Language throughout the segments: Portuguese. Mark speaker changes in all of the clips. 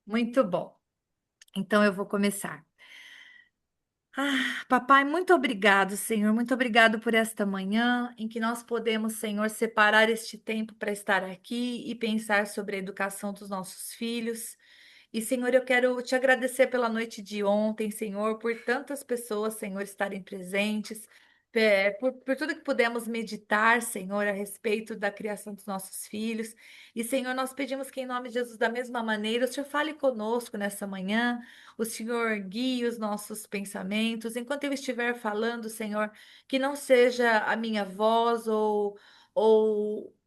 Speaker 1: Muito bom. Então eu vou começar. Papai, muito obrigado, Senhor. Muito obrigado por esta manhã em que nós podemos, Senhor, separar este tempo para estar aqui e pensar sobre a educação dos nossos filhos. E, Senhor, eu quero te agradecer pela noite de ontem, Senhor, por tantas pessoas, Senhor, estarem presentes, por tudo que pudemos meditar, Senhor, a respeito da criação dos nossos filhos. E, Senhor, nós pedimos que, em nome de Jesus, da mesma maneira, o Senhor fale conosco nessa manhã, o Senhor guie os nossos pensamentos. Enquanto eu estiver falando, Senhor, que não seja a minha voz ou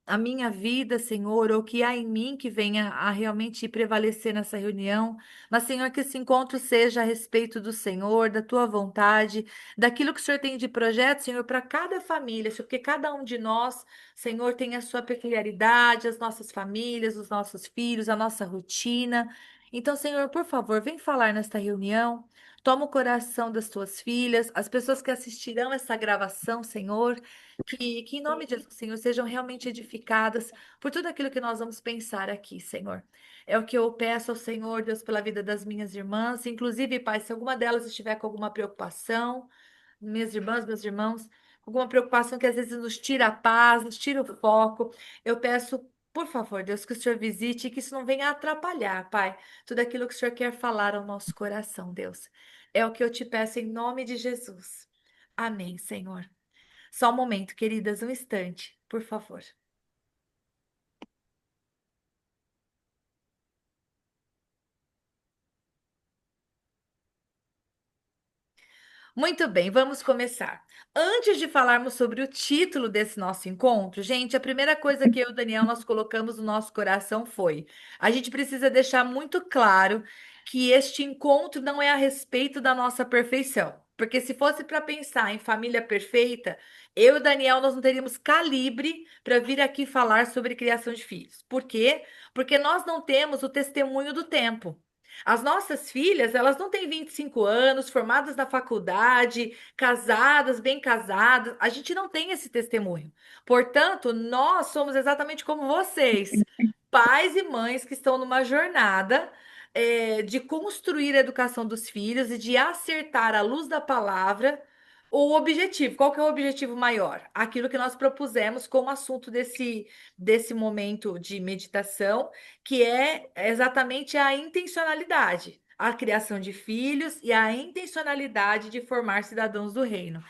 Speaker 1: a minha vida, Senhor, ou que há em mim que venha a realmente prevalecer nessa reunião, mas, Senhor, que esse encontro seja a respeito do Senhor, da tua vontade, daquilo que o Senhor tem de projeto, Senhor, para cada família, Senhor, porque cada um de nós, Senhor, tem a sua peculiaridade, as nossas famílias, os nossos filhos, a nossa rotina. Então, Senhor, por favor, vem falar nesta reunião. Toma o coração das tuas filhas, as pessoas que assistirão essa gravação, Senhor, que em nome de Jesus, Senhor, sejam realmente edificadas por tudo aquilo que nós vamos pensar aqui, Senhor. É o que eu peço ao Senhor, Deus, pela vida das minhas irmãs. Inclusive, Pai, se alguma delas estiver com alguma preocupação, minhas irmãs, meus irmãos, com alguma preocupação que às vezes nos tira a paz, nos tira o foco, eu peço, por favor, Deus, que o Senhor visite e que isso não venha atrapalhar, Pai, tudo aquilo que o Senhor quer falar ao nosso coração, Deus. É o que eu te peço em nome de Jesus. Amém, Senhor. Só um momento, queridas, um instante, por favor. Muito bem, vamos começar. Antes de falarmos sobre o título desse nosso encontro, gente, a primeira coisa que eu e o Daniel nós colocamos no nosso coração foi: a gente precisa deixar muito claro que este encontro não é a respeito da nossa perfeição. Porque se fosse para pensar em família perfeita, eu e o Daniel nós não teríamos calibre para vir aqui falar sobre criação de filhos. Por quê? Porque nós não temos o testemunho do tempo. As nossas filhas, elas não têm 25 anos, formadas na faculdade, casadas, bem casadas. A gente não tem esse testemunho. Portanto, nós somos exatamente como vocês, pais e mães que estão numa jornada, de construir a educação dos filhos e de acertar à luz da palavra o objetivo. Qual que é o objetivo maior? Aquilo que nós propusemos como assunto desse momento de meditação, que é exatamente a intencionalidade, a criação de filhos e a intencionalidade de formar cidadãos do reino.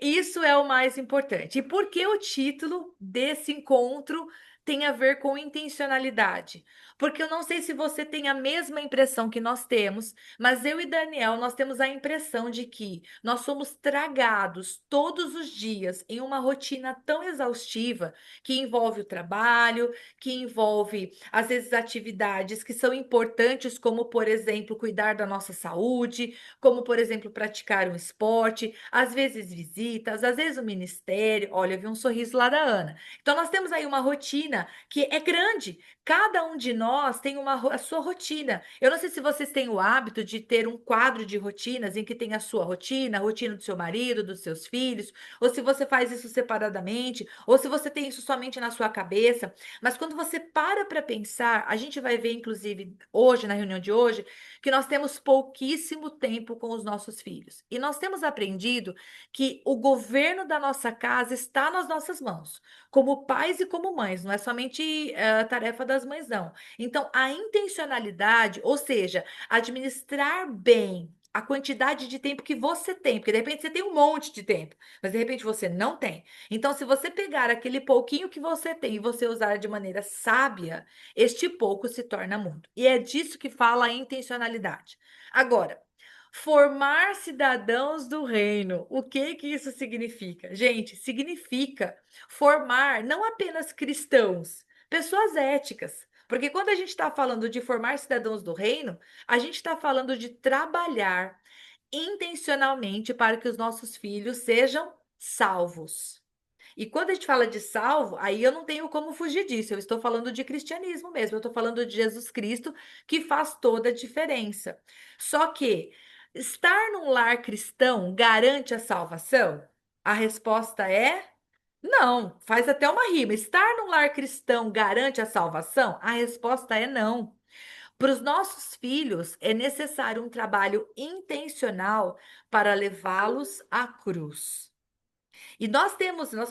Speaker 1: Isso é o mais importante. E por que o título desse encontro tem a ver com intencionalidade? Porque eu não sei se você tem a mesma impressão que nós temos, mas eu e Daniel, nós temos a impressão de que nós somos tragados todos os dias em uma rotina tão exaustiva que envolve o trabalho, que envolve, às vezes, atividades que são importantes, como, por exemplo, cuidar da nossa saúde, como, por exemplo, praticar um esporte, às vezes visitas, às vezes o ministério. Olha, eu vi um sorriso lá da Ana. Então, nós temos aí uma rotina que é grande. Cada um de nós tem a sua rotina. Eu não sei se vocês têm o hábito de ter um quadro de rotinas em que tem a sua rotina, a rotina do seu marido, dos seus filhos, ou se você faz isso separadamente, ou se você tem isso somente na sua cabeça. Mas quando você para pensar, a gente vai ver, inclusive, hoje, na reunião de hoje, que nós temos pouquíssimo tempo com os nossos filhos. E nós temos aprendido que o governo da nossa casa está nas nossas mãos, como pais e como mães, não é somente tarefa das mães, não. Então, a intencionalidade, ou seja, administrar bem a quantidade de tempo que você tem, porque de repente você tem um monte de tempo, mas de repente você não tem. Então, se você pegar aquele pouquinho que você tem e você usar de maneira sábia, este pouco se torna muito. E é disso que fala a intencionalidade. Agora, formar cidadãos do reino. O que que isso significa? Gente, significa formar não apenas cristãos, pessoas éticas. Porque quando a gente está falando de formar cidadãos do reino, a gente está falando de trabalhar intencionalmente para que os nossos filhos sejam salvos. E quando a gente fala de salvo, aí eu não tenho como fugir disso. Eu estou falando de cristianismo mesmo. Eu estou falando de Jesus Cristo, que faz toda a diferença. Só que estar num lar cristão garante a salvação? A resposta é não. Faz até uma rima. Estar num lar cristão garante a salvação? A resposta é não. Para os nossos filhos, é necessário um trabalho intencional para levá-los à cruz. E nós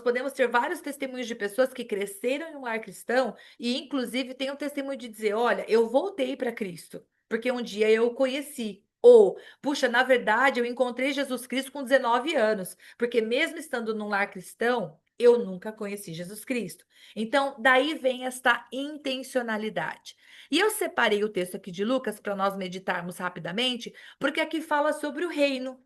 Speaker 1: podemos ter vários testemunhos de pessoas que cresceram em um lar cristão e, inclusive, tem um testemunho de dizer: olha, eu voltei para Cristo, porque um dia eu o conheci. Ou, puxa, na verdade, eu encontrei Jesus Cristo com 19 anos, porque mesmo estando num lar cristão, eu nunca conheci Jesus Cristo. Então, daí vem esta intencionalidade. E eu separei o texto aqui de Lucas para nós meditarmos rapidamente, porque aqui fala sobre o reino.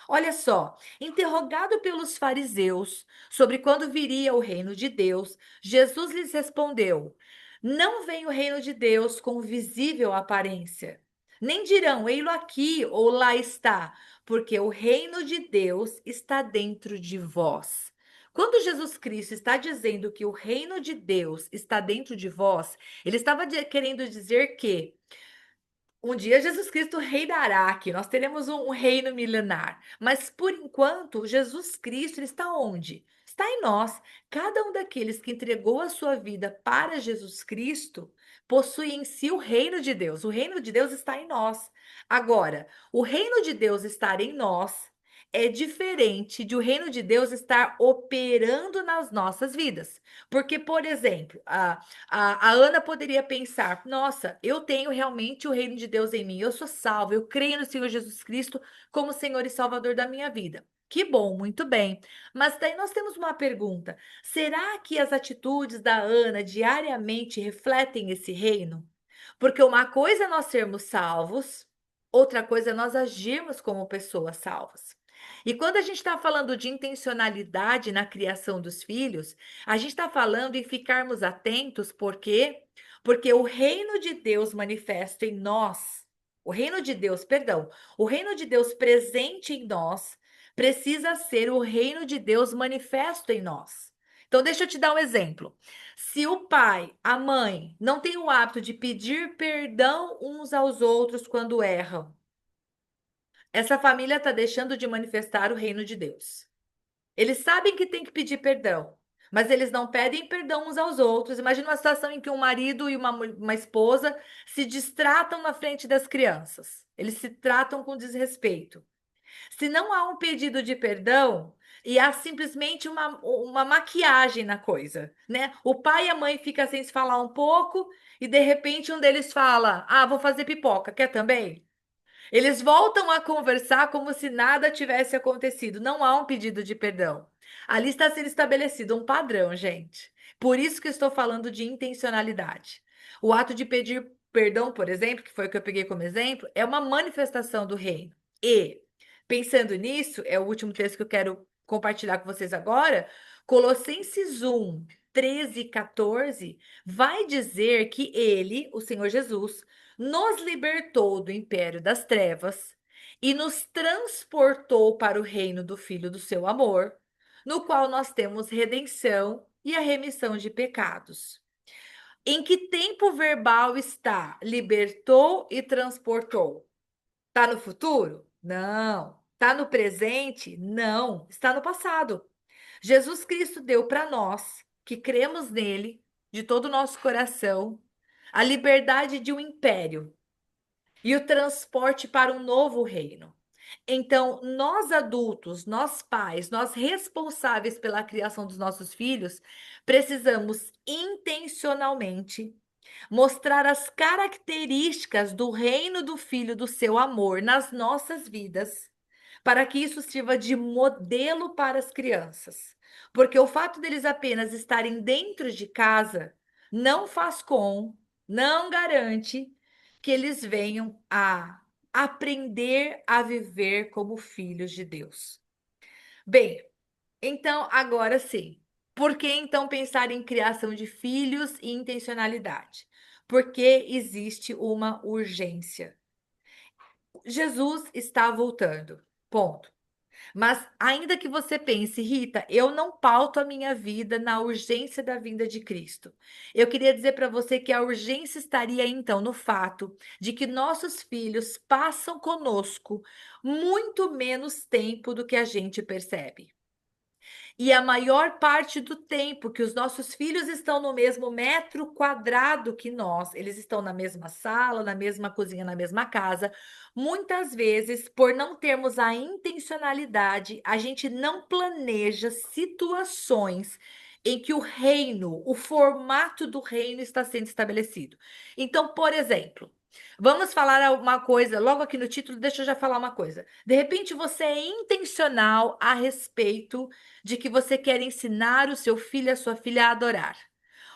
Speaker 1: Olha só, interrogado pelos fariseus sobre quando viria o reino de Deus, Jesus lhes respondeu: Não vem o reino de Deus com visível aparência. Nem dirão, ei-lo aqui ou lá está, porque o reino de Deus está dentro de vós. Quando Jesus Cristo está dizendo que o reino de Deus está dentro de vós, ele estava querendo dizer que um dia Jesus Cristo reinará aqui, nós teremos um reino milenar. Mas por enquanto, Jesus Cristo ele está onde? Está em nós. Cada um daqueles que entregou a sua vida para Jesus Cristo possui em si o reino de Deus. O reino de Deus está em nós. Agora, o reino de Deus estar em nós é diferente de o reino de Deus estar operando nas nossas vidas. Porque, por exemplo, a Ana poderia pensar: nossa, eu tenho realmente o reino de Deus em mim, eu sou salva, eu creio no Senhor Jesus Cristo como Senhor e Salvador da minha vida. Que bom, muito bem. Mas daí nós temos uma pergunta: será que as atitudes da Ana diariamente refletem esse reino? Porque uma coisa é nós sermos salvos, outra coisa é nós agirmos como pessoas salvas. E quando a gente está falando de intencionalidade na criação dos filhos, a gente está falando em ficarmos atentos, por quê? Porque o reino de Deus manifesto em nós, o reino de Deus, perdão, o reino de Deus presente em nós, precisa ser o reino de Deus manifesto em nós. Então, deixa eu te dar um exemplo. Se o pai, a mãe, não tem o hábito de pedir perdão uns aos outros quando erram, essa família está deixando de manifestar o reino de Deus. Eles sabem que tem que pedir perdão, mas eles não pedem perdão uns aos outros. Imagina uma situação em que um marido e uma esposa se distratam na frente das crianças. Eles se tratam com desrespeito. Se não há um pedido de perdão e há simplesmente uma maquiagem na coisa, né? O pai e a mãe ficam sem se falar um pouco e de repente um deles fala: Ah, vou fazer pipoca, quer também? Eles voltam a conversar como se nada tivesse acontecido. Não há um pedido de perdão. Ali está sendo estabelecido um padrão, gente. Por isso que eu estou falando de intencionalidade. O ato de pedir perdão, por exemplo, que foi o que eu peguei como exemplo, é uma manifestação do reino. E, pensando nisso, é o último texto que eu quero compartilhar com vocês agora. Colossenses 1, 13 e 14 vai dizer que ele, o Senhor Jesus, nos libertou do império das trevas e nos transportou para o reino do Filho do seu amor, no qual nós temos redenção e a remissão de pecados. Em que tempo verbal está? Libertou e transportou. Está no futuro? Não. Está no presente? Não. Está no passado. Jesus Cristo deu para nós, que cremos nele, de todo o nosso coração, a liberdade de um império e o transporte para um novo reino. Então, nós adultos, nós pais, nós responsáveis pela criação dos nossos filhos, precisamos intencionalmente mostrar as características do reino do Filho do seu amor nas nossas vidas, para que isso sirva de modelo para as crianças. Porque o fato deles apenas estarem dentro de casa não faz com, não garante que eles venham a aprender a viver como filhos de Deus. Bem, então agora sim. Por que então pensar em criação de filhos e intencionalidade? Porque existe uma urgência. Jesus está voltando. Ponto. Mas ainda que você pense, Rita, eu não pauto a minha vida na urgência da vinda de Cristo. Eu queria dizer para você que a urgência estaria então no fato de que nossos filhos passam conosco muito menos tempo do que a gente percebe. E a maior parte do tempo que os nossos filhos estão no mesmo metro quadrado que nós, eles estão na mesma sala, na mesma cozinha, na mesma casa. Muitas vezes, por não termos a intencionalidade, a gente não planeja situações em que o reino, o formato do reino está sendo estabelecido. Então, por exemplo, vamos falar uma coisa, logo aqui no título, deixa eu já falar uma coisa. De repente, você é intencional a respeito de que você quer ensinar o seu filho e a sua filha a adorar.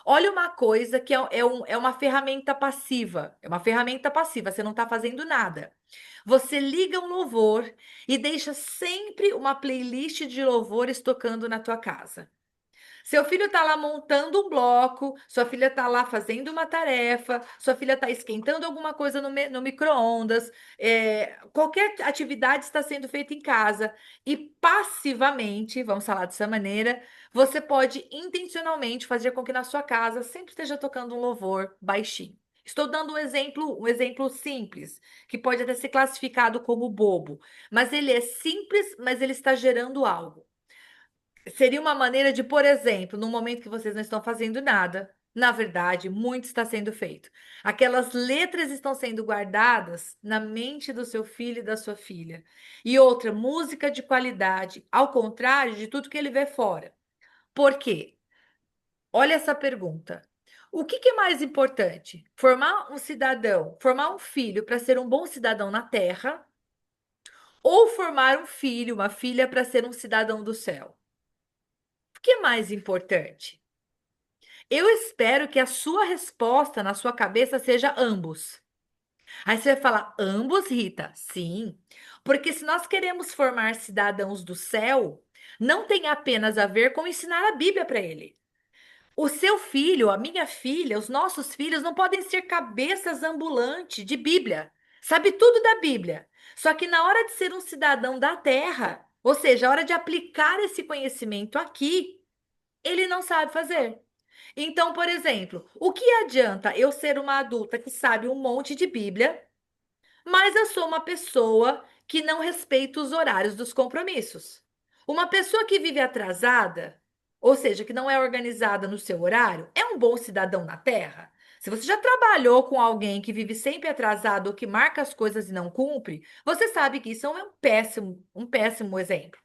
Speaker 1: Olha uma coisa que é uma ferramenta passiva. É uma ferramenta passiva, você não está fazendo nada. Você liga um louvor e deixa sempre uma playlist de louvores tocando na tua casa. Seu filho está lá montando um bloco, sua filha está lá fazendo uma tarefa, sua filha está esquentando alguma coisa no micro-ondas, qualquer atividade está sendo feita em casa e passivamente, vamos falar dessa maneira, você pode intencionalmente fazer com que na sua casa sempre esteja tocando um louvor baixinho. Estou dando um exemplo simples, que pode até ser classificado como bobo, mas ele é simples, mas ele está gerando algo. Seria uma maneira de, por exemplo, no momento que vocês não estão fazendo nada, na verdade, muito está sendo feito. Aquelas letras estão sendo guardadas na mente do seu filho e da sua filha. E outra, música de qualidade, ao contrário de tudo que ele vê fora. Por quê? Olha essa pergunta. O que é mais importante? Formar um cidadão, formar um filho para ser um bom cidadão na terra, ou formar um filho, uma filha para ser um cidadão do céu? O que é mais importante? Eu espero que a sua resposta na sua cabeça seja ambos. Aí você vai falar, ambos, Rita? Sim. Porque se nós queremos formar cidadãos do céu, não tem apenas a ver com ensinar a Bíblia para ele. O seu filho, a minha filha, os nossos filhos não podem ser cabeças ambulantes de Bíblia. Sabe tudo da Bíblia. Só que na hora de ser um cidadão da terra, ou seja, a hora de aplicar esse conhecimento aqui, ele não sabe fazer. Então, por exemplo, o que adianta eu ser uma adulta que sabe um monte de Bíblia, mas eu sou uma pessoa que não respeita os horários dos compromissos? Uma pessoa que vive atrasada, ou seja, que não é organizada no seu horário, é um bom cidadão na Terra? Se você já trabalhou com alguém que vive sempre atrasado ou que marca as coisas e não cumpre, você sabe que isso é um péssimo exemplo.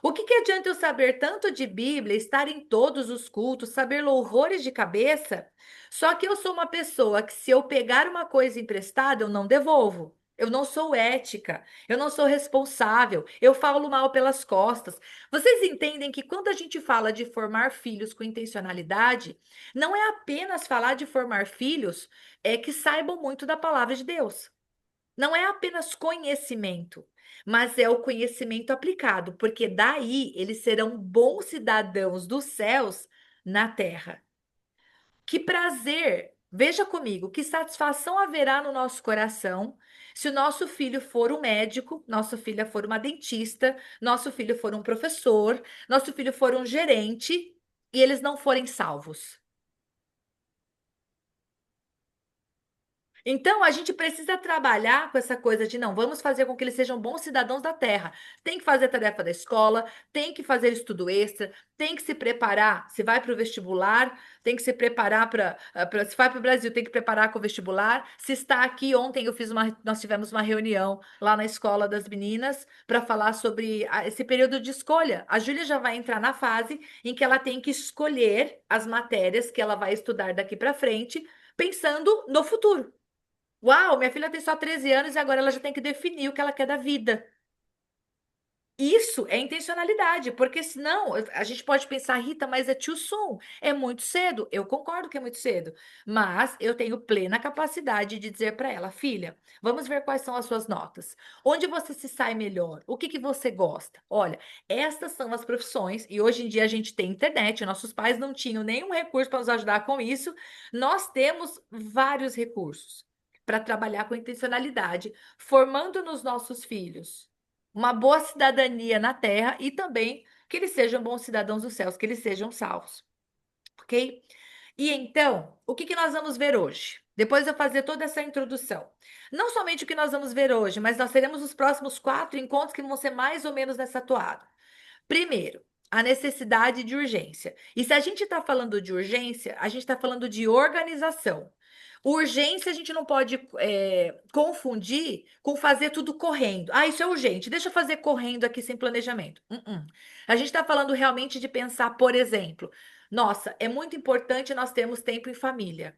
Speaker 1: O que adianta eu saber tanto de Bíblia, estar em todos os cultos, saber louvores de cabeça? Só que eu sou uma pessoa que, se eu pegar uma coisa emprestada, eu não devolvo. Eu não sou ética, eu não sou responsável, eu falo mal pelas costas. Vocês entendem que quando a gente fala de formar filhos com intencionalidade, não é apenas falar de formar filhos que saibam muito da palavra de Deus. Não é apenas conhecimento, mas é o conhecimento aplicado, porque daí eles serão bons cidadãos dos céus na terra. Que prazer! Veja comigo, que satisfação haverá no nosso coração se o nosso filho for um médico, nossa filha for uma dentista, nosso filho for um professor, nosso filho for um gerente e eles não forem salvos. Então, a gente precisa trabalhar com essa coisa de não, vamos fazer com que eles sejam bons cidadãos da terra. Tem que fazer a tarefa da escola, tem que fazer estudo extra, tem que se preparar. Se vai para o vestibular, tem que se preparar se vai para o Brasil, tem que preparar com o vestibular. Se está aqui, ontem nós tivemos uma reunião lá na escola das meninas para falar sobre esse período de escolha. A Júlia já vai entrar na fase em que ela tem que escolher as matérias que ela vai estudar daqui para frente, pensando no futuro. Uau, minha filha tem só 13 anos e agora ela já tem que definir o que ela quer da vida. Isso é intencionalidade, porque senão a gente pode pensar, Rita, mas é too soon, é muito cedo. Eu concordo que é muito cedo, mas eu tenho plena capacidade de dizer para ela, filha, vamos ver quais são as suas notas. Onde você se sai melhor? O que que você gosta? Olha, estas são as profissões e hoje em dia a gente tem internet, nossos pais não tinham nenhum recurso para nos ajudar com isso. Nós temos vários recursos para trabalhar com intencionalidade, formando nos nossos filhos uma boa cidadania na terra e também que eles sejam bons cidadãos dos céus, que eles sejam salvos, ok? E então, o que nós vamos ver hoje? Depois de eu fazer toda essa introdução. Não somente o que nós vamos ver hoje, mas nós teremos os próximos 4 encontros que vão ser mais ou menos nessa toada. Primeiro, a necessidade de urgência. E se a gente está falando de urgência, a gente está falando de organização. Urgência a gente não pode confundir com fazer tudo correndo. Ah, isso é urgente, deixa eu fazer correndo aqui sem planejamento. A gente está falando realmente de pensar, por exemplo, nossa, é muito importante nós termos tempo em família.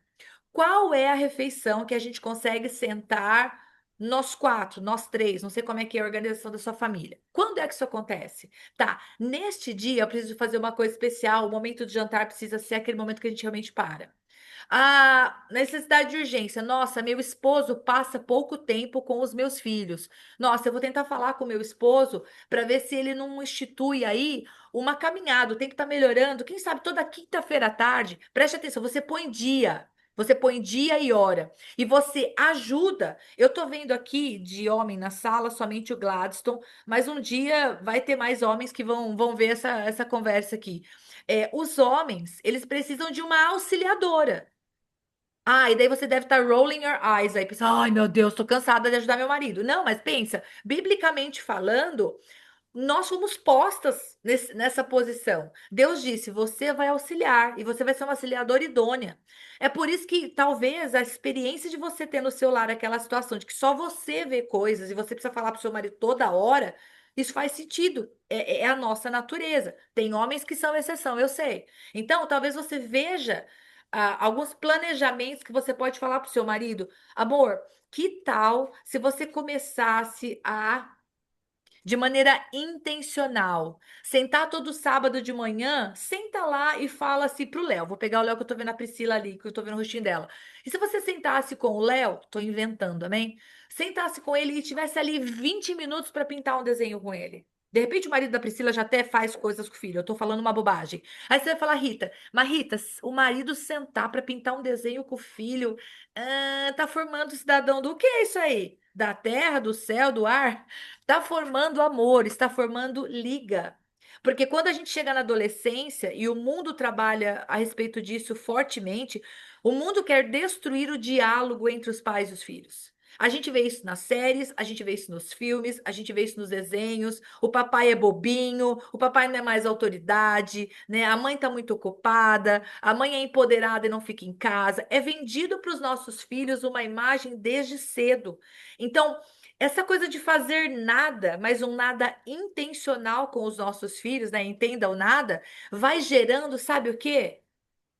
Speaker 1: Qual é a refeição que a gente consegue sentar nós quatro, nós três? Não sei como é que é a organização da sua família. Quando é que isso acontece? Tá, neste dia eu preciso fazer uma coisa especial. O momento de jantar precisa ser aquele momento que a gente realmente para. A necessidade de urgência. Nossa, meu esposo passa pouco tempo com os meus filhos. Nossa, eu vou tentar falar com meu esposo para ver se ele não institui aí uma caminhada. Tem que estar melhorando. Quem sabe toda quinta-feira à tarde. Preste atenção, você põe dia. Você põe dia e hora. E você ajuda. Eu tô vendo aqui de homem na sala somente o Gladstone, mas um dia vai ter mais homens que vão ver essa conversa aqui. Os homens, eles precisam de uma auxiliadora. Ah, e daí você deve estar rolling your eyes aí, pensando, ai meu Deus, tô cansada de ajudar meu marido. Não, mas pensa, biblicamente falando, nós fomos postas nessa posição. Deus disse: você vai auxiliar e você vai ser uma auxiliadora idônea. É por isso que talvez a experiência de você ter no seu lar aquela situação de que só você vê coisas e você precisa falar para o seu marido toda hora, isso faz sentido. É a nossa natureza. Tem homens que são exceção, eu sei. Então, talvez você veja alguns planejamentos que você pode falar para o seu marido: amor, que tal se você começasse a de maneira intencional. Sentar todo sábado de manhã, senta lá e fala assim pro Léo. Vou pegar o Léo que eu tô vendo a Priscila ali, que eu tô vendo o rostinho dela. E se você sentasse com o Léo, tô inventando, amém? Sentasse com ele e tivesse ali 20 minutos para pintar um desenho com ele. De repente, o marido da Priscila já até faz coisas com o filho. Eu tô falando uma bobagem. Aí você vai falar, Rita, mas Rita, o marido sentar para pintar um desenho com o filho, tá formando cidadão do que é isso aí? Da terra, do céu, do ar? Está formando amor, está formando liga. Porque quando a gente chega na adolescência e o mundo trabalha a respeito disso fortemente, o mundo quer destruir o diálogo entre os pais e os filhos. A gente vê isso nas séries, a gente vê isso nos filmes, a gente vê isso nos desenhos. O papai é bobinho, o papai não é mais autoridade, né? A mãe está muito ocupada, a mãe é empoderada e não fica em casa. É vendido para os nossos filhos uma imagem desde cedo. Então, essa coisa de fazer nada, mas um nada intencional com os nossos filhos, né? Entenda o nada, vai gerando, sabe o quê?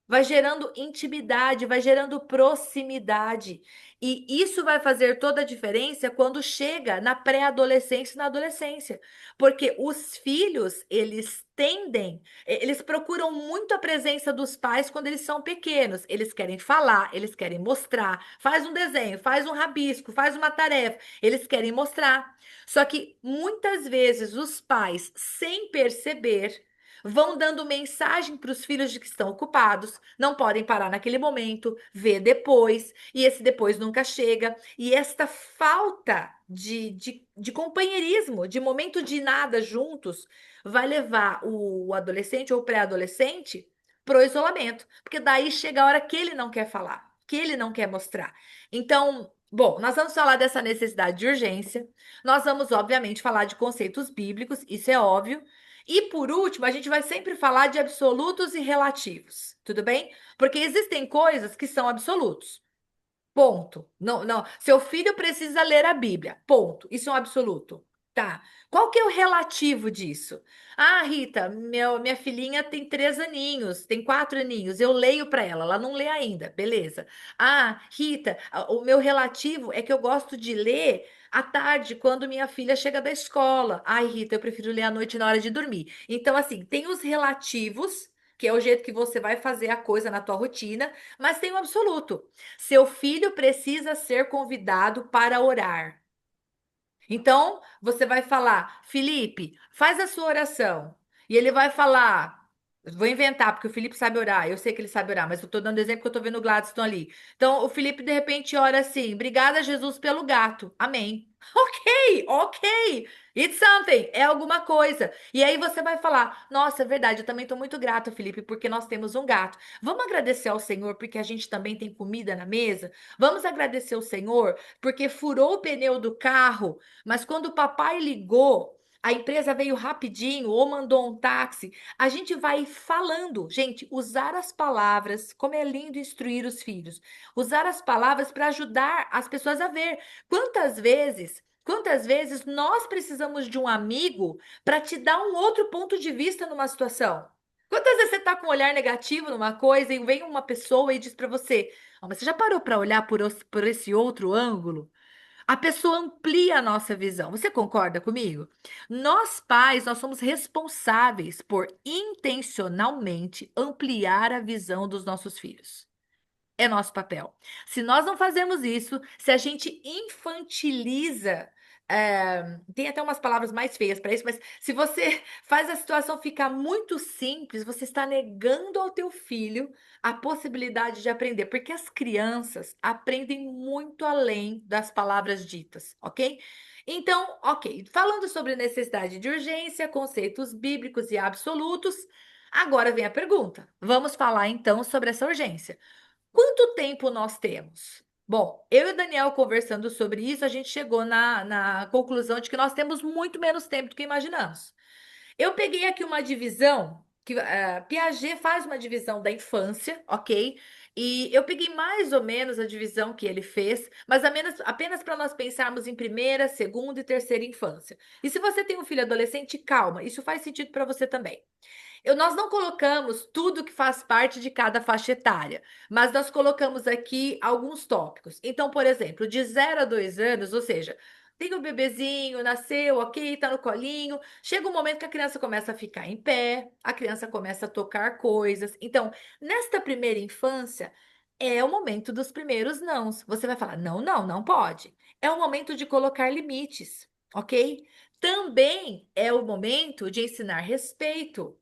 Speaker 1: Vai gerando intimidade, vai gerando proximidade. E isso vai fazer toda a diferença quando chega na pré-adolescência e na adolescência. Porque os filhos, eles tendem, eles procuram muito a presença dos pais quando eles são pequenos. Eles querem falar, eles querem mostrar. Faz um desenho, faz um rabisco, faz uma tarefa. Eles querem mostrar. Só que muitas vezes os pais, sem perceber, vão dando mensagem para os filhos de que estão ocupados, não podem parar naquele momento, ver depois, e esse depois nunca chega. E esta falta de companheirismo, de momento de nada juntos, vai levar o adolescente ou pré-adolescente para o isolamento, porque daí chega a hora que ele não quer falar, que ele não quer mostrar. Então, bom, nós vamos falar dessa necessidade de urgência, nós vamos, obviamente, falar de conceitos bíblicos, isso é óbvio. E por último, a gente vai sempre falar de absolutos e relativos, tudo bem? Porque existem coisas que são absolutos. Ponto. Não, não. Seu filho precisa ler a Bíblia. Ponto. Isso é um absoluto. Tá. Qual que é o relativo disso? Ah, Rita, minha filhinha tem 3 aninhos, tem 4 aninhos. Eu leio para ela, ela não lê ainda. Beleza. Ah, Rita, o meu relativo é que eu gosto de ler à tarde, quando minha filha chega da escola. Ai, Rita, eu prefiro ler à noite na hora de dormir. Então, assim, tem os relativos, que é o jeito que você vai fazer a coisa na tua rotina, mas tem o absoluto. Seu filho precisa ser convidado para orar. Então, você vai falar, Felipe, faz a sua oração. E ele vai falar, vou inventar, porque o Felipe sabe orar, eu sei que ele sabe orar, mas eu estou dando exemplo que eu estou vendo o Gladstone ali. Então, o Felipe, de repente, ora assim: obrigada, Jesus, pelo gato. Amém. Ok, ok. It's something, é alguma coisa. E aí você vai falar: nossa, é verdade, eu também estou muito grato, Felipe, porque nós temos um gato. Vamos agradecer ao Senhor porque a gente também tem comida na mesa? Vamos agradecer ao Senhor porque furou o pneu do carro, mas quando o papai ligou, A empresa veio rapidinho ou mandou um táxi. A gente vai falando. Gente, usar as palavras, como é lindo instruir os filhos. Usar as palavras para ajudar as pessoas a ver. Quantas vezes nós precisamos de um amigo para te dar um outro ponto de vista numa situação? Quantas vezes você está com um olhar negativo numa coisa e vem uma pessoa e diz para você: "Ó, mas você já parou para olhar por esse outro ângulo?" A pessoa amplia a nossa visão. Você concorda comigo? Nós, pais, nós somos responsáveis por intencionalmente ampliar a visão dos nossos filhos. É nosso papel. Se nós não fazemos isso, se a gente infantiliza, tem até umas palavras mais feias para isso, mas se você faz a situação ficar muito simples, você está negando ao teu filho a possibilidade de aprender, porque as crianças aprendem muito além das palavras ditas, ok? Então, ok, falando sobre necessidade de urgência, conceitos bíblicos e absolutos, agora vem a pergunta. Vamos falar então sobre essa urgência. Quanto tempo nós temos? Bom, eu e o Daniel conversando sobre isso, a gente chegou na conclusão de que nós temos muito menos tempo do que imaginamos. Eu peguei aqui uma divisão, que Piaget faz uma divisão da infância, ok? E eu peguei mais ou menos a divisão que ele fez, mas apenas para nós pensarmos em primeira, segunda e terceira infância. E se você tem um filho adolescente, calma, isso faz sentido para você também. Nós não colocamos tudo que faz parte de cada faixa etária, mas nós colocamos aqui alguns tópicos. Então, por exemplo, de 0 a 2 anos, ou seja, tem o bebezinho, nasceu, ok, tá no colinho. Chega um momento que a criança começa a ficar em pé, a criança começa a tocar coisas. Então, nesta primeira infância, é o momento dos primeiros nãos. Você vai falar: não, não, não pode. É o momento de colocar limites, ok? Também é o momento de ensinar respeito.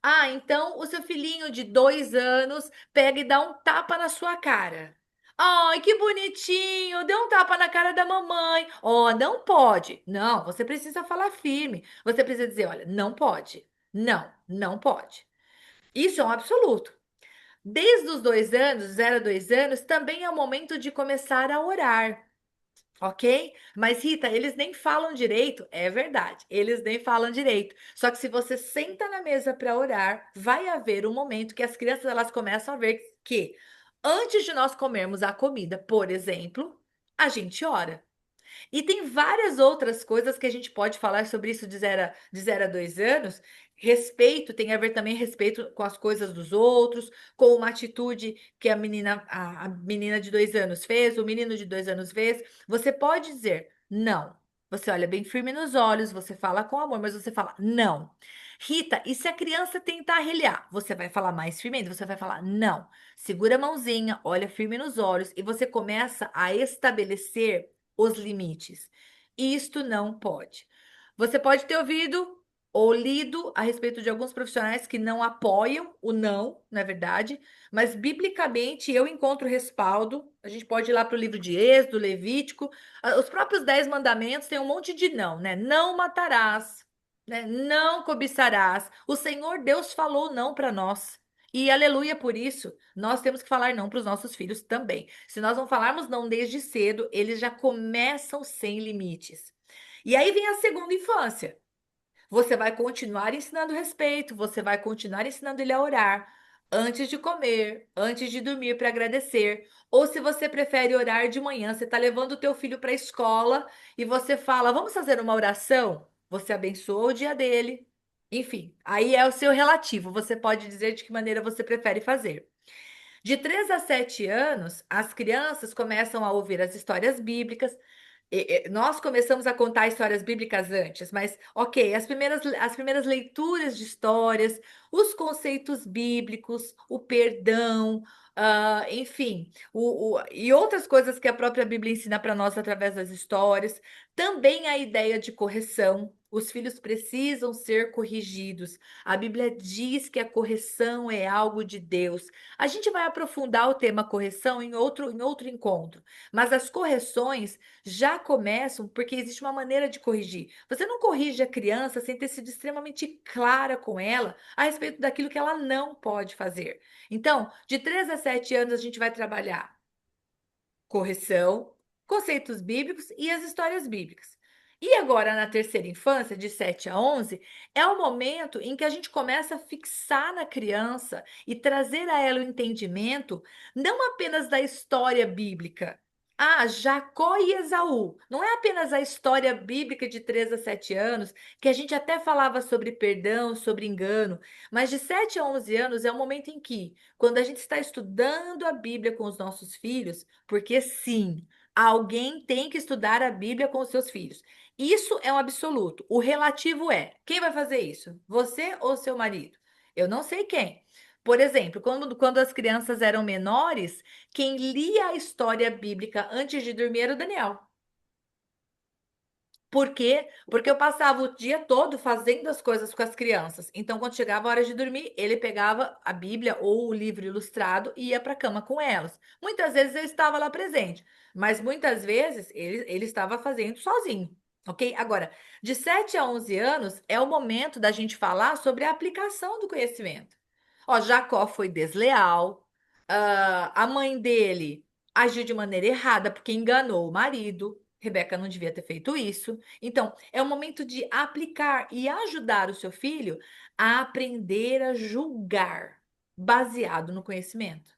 Speaker 1: Ah, então o seu filhinho de 2 anos pega e dá um tapa na sua cara. Ai, que bonitinho! Deu um tapa na cara da mamãe. Oh, não pode. Não, você precisa falar firme. Você precisa dizer: olha, não pode. Não, não pode. Isso é um absoluto. Desde os 2 anos, 0 a 2 anos, também é o momento de começar a orar. Ok? Mas, Rita, eles nem falam direito. É verdade, eles nem falam direito. Só que se você senta na mesa para orar, vai haver um momento que as crianças elas começam a ver que antes de nós comermos a comida, por exemplo, a gente ora. E tem várias outras coisas que a gente pode falar sobre isso de 0 a 2 anos. Respeito tem a ver também respeito com as coisas dos outros, com uma atitude que a menina de 2 anos fez, o menino de 2 anos fez. Você pode dizer não. Você olha bem firme nos olhos, você fala com amor, mas você fala não. Rita, e se a criança tentar arreliar? Você vai falar mais firme ainda, você vai falar não. Segura a mãozinha, olha firme nos olhos e você começa a estabelecer os limites. Isto não pode. Você pode ter ouvido ou lido a respeito de alguns profissionais que não apoiam o não, na verdade, mas biblicamente eu encontro respaldo. A gente pode ir lá para o livro de Êxodo, Levítico, os próprios 10 mandamentos têm um monte de não, né? Não matarás, né? Não cobiçarás. O Senhor Deus falou não para nós. E aleluia por isso, nós temos que falar não para os nossos filhos também. Se nós não falarmos não desde cedo, eles já começam sem limites. E aí vem a segunda infância. Você vai continuar ensinando respeito, você vai continuar ensinando ele a orar antes de comer, antes de dormir para agradecer. Ou se você prefere orar de manhã, você está levando o teu filho para a escola e você fala, vamos fazer uma oração? Você abençoa o dia dele. Enfim, aí é o seu relativo. Você pode dizer de que maneira você prefere fazer. De 3 a 7 anos, as crianças começam a ouvir as histórias bíblicas. Nós começamos a contar histórias bíblicas antes, mas ok, as primeiras leituras de histórias, os conceitos bíblicos, o perdão, enfim, e outras coisas que a própria Bíblia ensina para nós através das histórias. Também a ideia de correção. Os filhos precisam ser corrigidos. A Bíblia diz que a correção é algo de Deus. A gente vai aprofundar o tema correção em outro encontro, mas as correções já começam porque existe uma maneira de corrigir. Você não corrige a criança sem ter sido extremamente clara com ela a respeito daquilo que ela não pode fazer. Então, de 3 a 7 anos, a gente vai trabalhar correção, conceitos bíblicos e as histórias bíblicas. E agora, na terceira infância, de 7 a 11, é o momento em que a gente começa a fixar na criança e trazer a ela o entendimento, não apenas da história bíblica. Ah, Jacó e Esaú. Não é apenas a história bíblica de 3 a 7 anos, que a gente até falava sobre perdão, sobre engano, mas de 7 a 11 anos é o momento em que, quando a gente está estudando a Bíblia com os nossos filhos, porque sim, alguém tem que estudar a Bíblia com os seus filhos. Isso é um absoluto. O relativo é: quem vai fazer isso? Você ou seu marido? Eu não sei quem. Por exemplo, quando as crianças eram menores, quem lia a história bíblica antes de dormir era o Daniel. Por quê? Porque eu passava o dia todo fazendo as coisas com as crianças. Então, quando chegava a hora de dormir, ele pegava a Bíblia ou o livro ilustrado e ia para a cama com elas. Muitas vezes eu estava lá presente, mas muitas vezes ele estava fazendo sozinho, ok? Agora, de 7 a 11 anos é o momento da gente falar sobre a aplicação do conhecimento. Ó, Jacó foi desleal, a mãe dele agiu de maneira errada porque enganou o marido. Rebeca não devia ter feito isso. Então, é o momento de aplicar e ajudar o seu filho a aprender a julgar, baseado no conhecimento.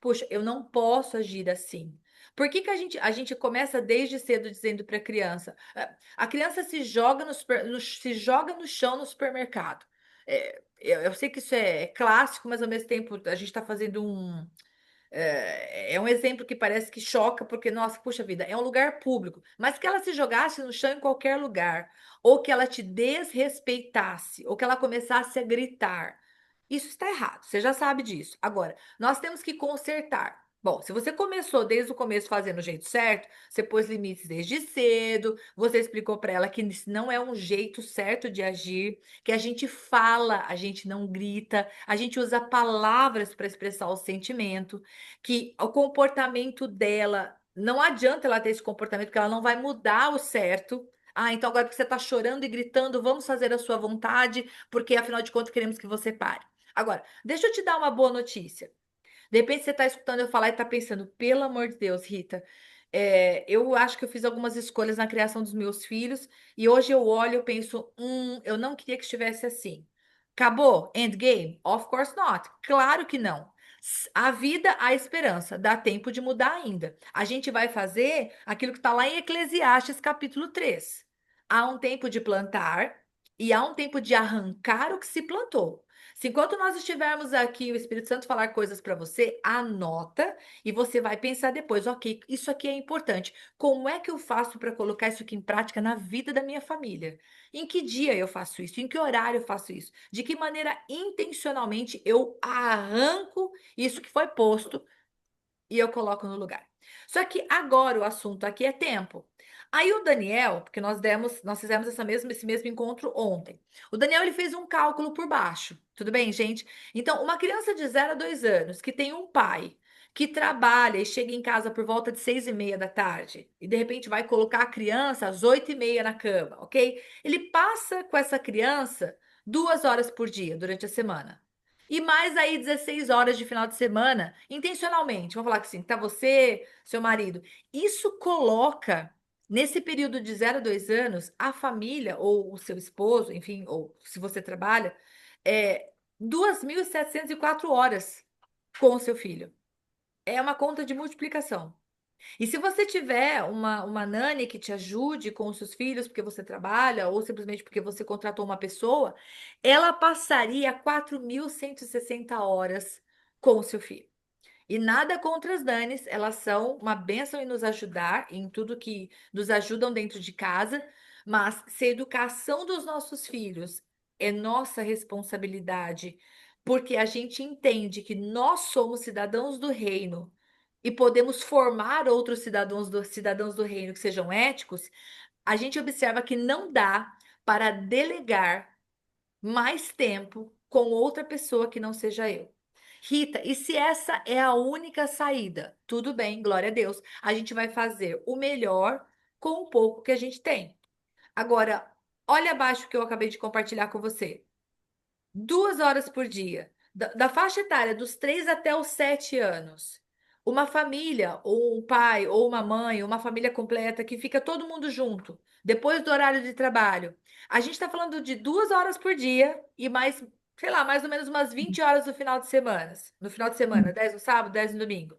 Speaker 1: Puxa, eu não posso agir assim. Por que que a gente começa desde cedo dizendo para a criança? A criança se joga se joga no chão no supermercado. Eu sei que isso é clássico, mas ao mesmo tempo a gente está fazendo é um exemplo que parece que choca, porque, nossa, puxa vida, é um lugar público. Mas que ela se jogasse no chão em qualquer lugar, ou que ela te desrespeitasse, ou que ela começasse a gritar. Isso está errado, você já sabe disso. Agora, nós temos que consertar. Bom, se você começou desde o começo fazendo o jeito certo, você pôs limites desde cedo, você explicou para ela que isso não é um jeito certo de agir, que a gente fala, a gente não grita, a gente usa palavras para expressar o sentimento, que o comportamento dela, não adianta ela ter esse comportamento, porque ela não vai mudar o certo. Ah, então agora que você está chorando e gritando, vamos fazer a sua vontade, porque afinal de contas queremos que você pare. Agora, deixa eu te dar uma boa notícia. De repente você está escutando eu falar e está pensando, pelo amor de Deus, Rita, eu acho que eu fiz algumas escolhas na criação dos meus filhos e hoje eu olho e penso, eu não queria que estivesse assim. Acabou? Endgame? Of course not. Claro que não. A vida, a esperança. Dá tempo de mudar ainda. A gente vai fazer aquilo que está lá em Eclesiastes, capítulo 3. Há um tempo de plantar e há um tempo de arrancar o que se plantou. Se enquanto nós estivermos aqui, o Espírito Santo falar coisas para você, anota e você vai pensar depois, ok, isso aqui é importante. Como é que eu faço para colocar isso aqui em prática na vida da minha família? Em que dia eu faço isso? Em que horário eu faço isso? De que maneira intencionalmente eu arranco isso que foi posto e eu coloco no lugar. Só que agora o assunto aqui é tempo. Aí o Daniel, porque nós fizemos esse mesmo encontro ontem. O Daniel ele fez um cálculo por baixo. Tudo bem, gente? Então, uma criança de 0 a 2 anos que tem um pai que trabalha e chega em casa por volta de 6:30 da tarde e de repente vai colocar a criança às 8:30 na cama, ok? Ele passa com essa criança 2 horas por dia durante a semana. E mais aí 16 horas de final de semana, intencionalmente. Vamos falar que assim, tá você, seu marido. Isso coloca, nesse período de 0 a 2 anos, a família, ou o seu esposo, enfim, ou se você trabalha, 2.704 horas com o seu filho. É uma conta de multiplicação. E se você tiver uma nani que te ajude com os seus filhos, porque você trabalha, ou simplesmente porque você contratou uma pessoa, ela passaria 4.160 horas com o seu filho. E nada contra as nanis, elas são uma bênção em nos ajudar, em tudo que nos ajudam dentro de casa, mas se a educação dos nossos filhos é nossa responsabilidade, porque a gente entende que nós somos cidadãos do reino e podemos formar outros cidadãos do reino que sejam éticos, a gente observa que não dá para delegar mais tempo com outra pessoa que não seja eu. Rita, e se essa é a única saída? Tudo bem, glória a Deus. A gente vai fazer o melhor com o pouco que a gente tem. Agora, olha abaixo o que eu acabei de compartilhar com você. 2 horas por dia. Da faixa etária dos 3 até os 7 anos. uma família, ou um pai, ou uma mãe, uma família completa, que fica todo mundo junto, depois do horário de trabalho. A gente está falando de 2 horas por dia e mais, sei lá, mais ou menos umas 20 horas no final de semana. No final de semana, 10 no sábado, 10 no domingo.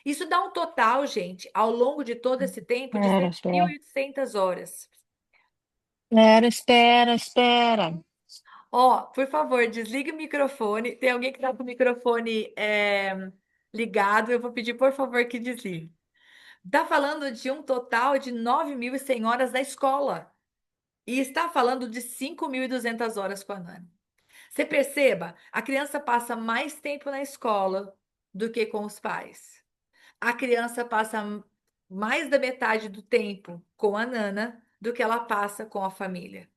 Speaker 1: Isso dá um total, gente, ao longo de todo esse tempo, de
Speaker 2: Espera,
Speaker 1: sete mil
Speaker 2: espera.
Speaker 1: e oitocentas horas.
Speaker 2: Espera.
Speaker 1: Ó, por favor, desligue o microfone. Tem alguém que está com o microfone ligado. Eu vou pedir, por favor, que desligue. Está falando de um total de 9.100 horas da escola. E está falando de 5.200 horas com a Nani. Você perceba, a criança passa mais tempo na escola do que com os pais. A criança passa mais da metade do tempo com a Nana do que ela passa com a família.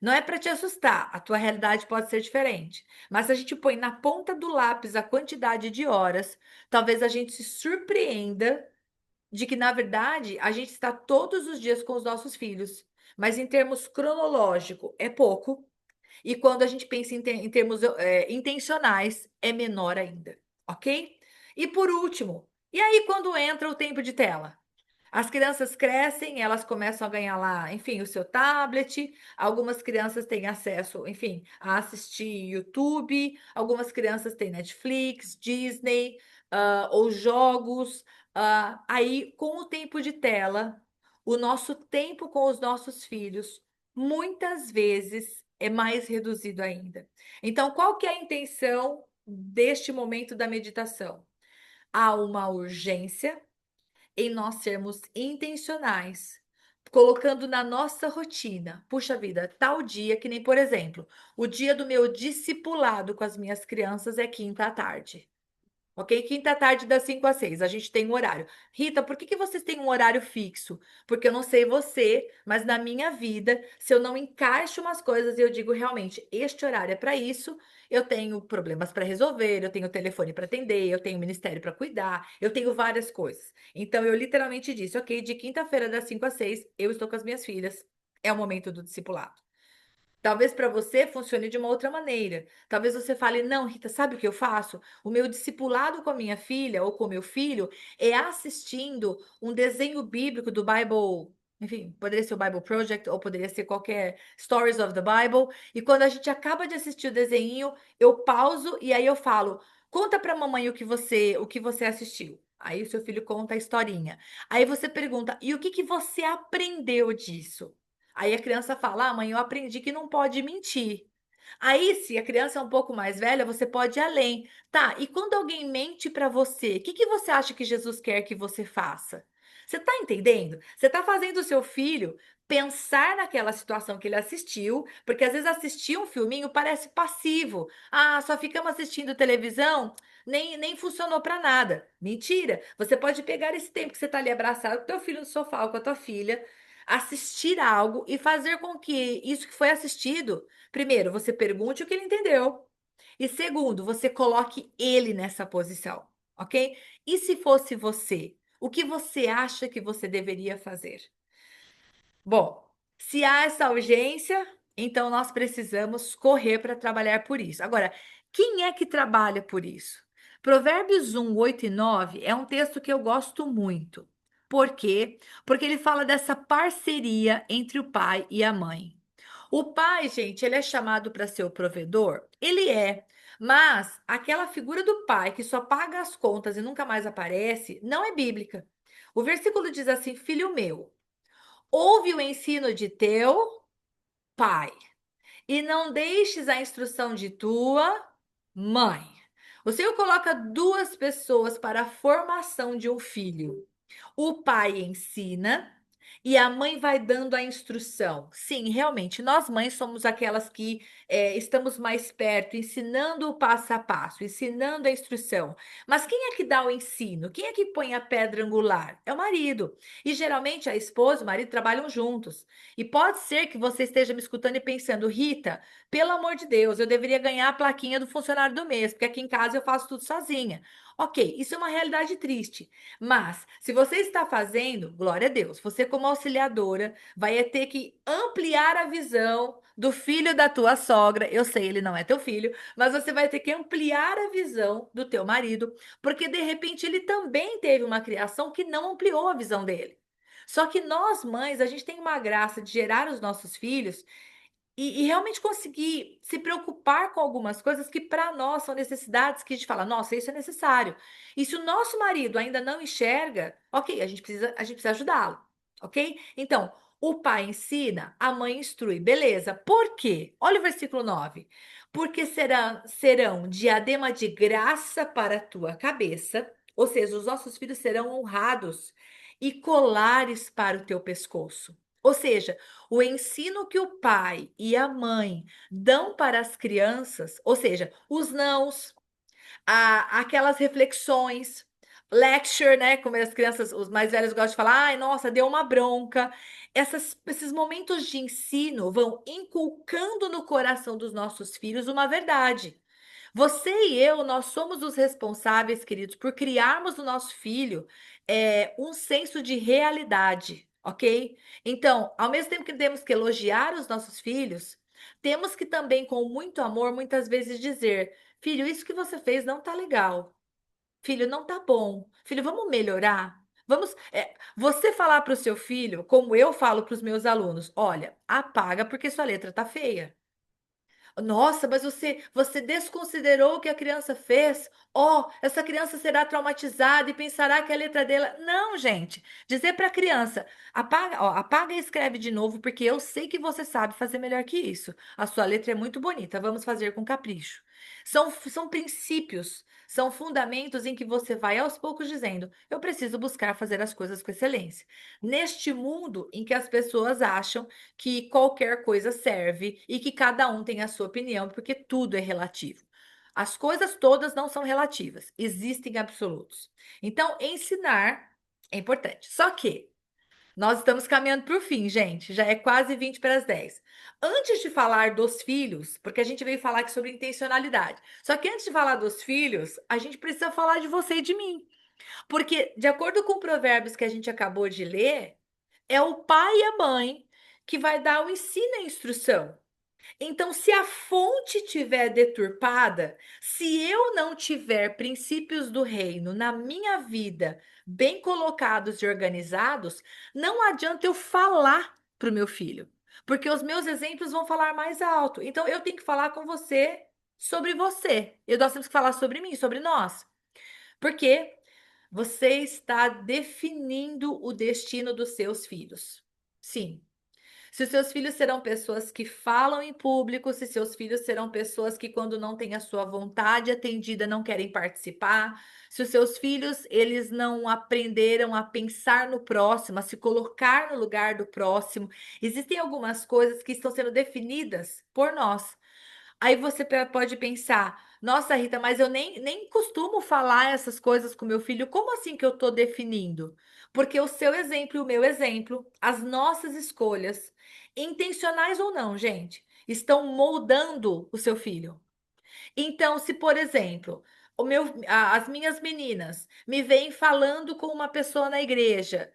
Speaker 1: Não é para te assustar, a tua realidade pode ser diferente. Mas se a gente põe na ponta do lápis a quantidade de horas, talvez a gente se surpreenda de que, na verdade, a gente está todos os dias com os nossos filhos. Mas em termos cronológico, é pouco. E quando a gente pensa em termos intencionais, é menor ainda. Ok? E por último, e aí quando entra o tempo de tela? As crianças crescem, elas começam a ganhar lá, enfim, o seu tablet. Algumas crianças têm acesso, enfim, a assistir YouTube. Algumas crianças têm Netflix, Disney, ou jogos. Aí, com o tempo de tela, o nosso tempo com os nossos filhos, muitas vezes, é mais reduzido ainda. Então, qual que é a intenção deste momento da meditação? Há uma urgência em nós sermos intencionais, colocando na nossa rotina. Puxa vida, tal dia, que nem, por exemplo, o dia do meu discipulado com as minhas crianças é quinta à tarde. Ok? Quinta tarde, das 5 às 6. A gente tem um horário. Rita, por que que vocês têm um horário fixo? Porque eu não sei você, mas na minha vida, se eu não encaixo umas coisas e eu digo realmente, este horário é para isso, eu tenho problemas para resolver, eu tenho telefone para atender, eu tenho ministério para cuidar, eu tenho várias coisas. Então eu literalmente disse, ok, de quinta-feira, das 5 às 6, eu estou com as minhas filhas. É o momento do discipulado. Talvez para você funcione de uma outra maneira. Talvez você fale: não, Rita, sabe o que eu faço? O meu discipulado com a minha filha ou com meu filho é assistindo um desenho bíblico do Bible. Enfim, poderia ser o Bible Project ou poderia ser qualquer Stories of the Bible. E quando a gente acaba de assistir o desenho, eu pauso e aí eu falo: conta para a mamãe o que você assistiu. Aí o seu filho conta a historinha. Aí você pergunta: e o que que você aprendeu disso? Aí a criança fala: ah, mãe, eu aprendi que não pode mentir. Aí, se a criança é um pouco mais velha, você pode ir além. Tá, e quando alguém mente para você, o que que você acha que Jesus quer que você faça? Você tá entendendo? Você tá fazendo o seu filho pensar naquela situação que ele assistiu, porque às vezes assistir um filminho parece passivo. Ah, só ficamos assistindo televisão, nem funcionou para nada. Mentira! Você pode pegar esse tempo que você tá ali abraçado com teu filho no sofá ou com a tua filha, assistir algo e fazer com que isso que foi assistido, primeiro, você pergunte o que ele entendeu. E segundo, você coloque ele nessa posição, ok? E se fosse você, o que você acha que você deveria fazer? Bom, se há essa urgência, então nós precisamos correr para trabalhar por isso. Agora, quem é que trabalha por isso? Provérbios 1, 8 e 9 é um texto que eu gosto muito. Por quê? Porque ele fala dessa parceria entre o pai e a mãe. O pai, gente, ele é chamado para ser o provedor? Ele é. Mas aquela figura do pai que só paga as contas e nunca mais aparece, não é bíblica. O versículo diz assim: filho meu. Ouve o ensino de teu pai, e não deixes a instrução de tua mãe. O Senhor coloca duas pessoas para a formação de um filho. O pai ensina e a mãe vai dando a instrução. Sim, realmente, nós mães somos aquelas que estamos mais perto, ensinando o passo a passo, ensinando a instrução. Mas quem é que dá o ensino? Quem é que põe a pedra angular? É o marido. E geralmente a esposa e o marido trabalham juntos. E pode ser que você esteja me escutando e pensando, Rita, pelo amor de Deus, eu deveria ganhar a plaquinha do funcionário do mês, porque aqui em casa eu faço tudo sozinha. Ok, isso é uma realidade triste. Mas, se você está fazendo, glória a Deus, você, como auxiliadora, vai ter que ampliar a visão do filho da tua sogra. Eu sei, ele não é teu filho, mas você vai ter que ampliar a visão do teu marido, porque de repente ele também teve uma criação que não ampliou a visão dele. Só que nós, mães, a gente tem uma graça de gerar os nossos filhos e realmente conseguir se preocupar com algumas coisas que para nós são necessidades que a gente fala, nossa, isso é necessário. E se o nosso marido ainda não enxerga, ok, a gente precisa ajudá-lo, ok? Então, o pai ensina, a mãe instrui, beleza. Por quê? Olha o versículo 9. Porque serão diadema de graça para a tua cabeça, ou seja, os nossos filhos serão honrados e colares para o teu pescoço. Ou seja, o ensino que o pai e a mãe dão para as crianças, ou seja, os nãos, aquelas reflexões, lecture, né? Como as crianças, os mais velhos gostam de falar, ai, nossa, deu uma bronca. Esses momentos de ensino vão inculcando no coração dos nossos filhos uma verdade. Você e eu, nós somos os responsáveis, queridos, por criarmos no nosso filho um senso de realidade, ok? Então, ao mesmo tempo que temos que elogiar os nossos filhos, temos que também, com muito amor, muitas vezes dizer: filho, isso que você fez não tá legal. Filho, não tá bom. Filho, vamos melhorar. Você falar para o seu filho, como eu falo para os meus alunos: olha, apaga porque sua letra tá feia. Nossa, mas você desconsiderou o que a criança fez? Oh, essa criança será traumatizada e pensará que a letra dela. Não, gente. Dizer para a criança, apaga, ó, apaga e escreve de novo, porque eu sei que você sabe fazer melhor que isso. A sua letra é muito bonita, vamos fazer com capricho. São princípios, são fundamentos em que você vai aos poucos dizendo: eu preciso buscar fazer as coisas com excelência. Neste mundo em que as pessoas acham que qualquer coisa serve e que cada um tem a sua opinião, porque tudo é relativo. As coisas todas não são relativas, existem absolutos. Então, ensinar é importante. Só que nós estamos caminhando para o fim, gente. Já é quase 20 para as 10. Antes de falar dos filhos, porque a gente veio falar aqui sobre intencionalidade. Só que antes de falar dos filhos, a gente precisa falar de você e de mim. Porque, de acordo com Provérbios que a gente acabou de ler, é o pai e a mãe que vai dar o ensino e a instrução. Então, se a fonte tiver deturpada, se eu não tiver princípios do reino na minha vida bem colocados e organizados, não adianta eu falar para o meu filho, porque os meus exemplos vão falar mais alto. Então, eu tenho que falar com você sobre você. E nós temos que falar sobre mim, sobre nós. Porque você está definindo o destino dos seus filhos. Sim. Se os seus filhos serão pessoas que falam em público, se seus filhos serão pessoas que, quando não têm a sua vontade atendida, não querem participar, se os seus filhos eles não aprenderam a pensar no próximo, a se colocar no lugar do próximo, existem algumas coisas que estão sendo definidas por nós. Aí você pode pensar, nossa, Rita, mas eu nem costumo falar essas coisas com meu filho. Como assim que eu estou definindo? Porque o seu exemplo e o meu exemplo, as nossas escolhas, intencionais ou não, gente, estão moldando o seu filho. Então, se, por exemplo, as minhas meninas me veem falando com uma pessoa na igreja,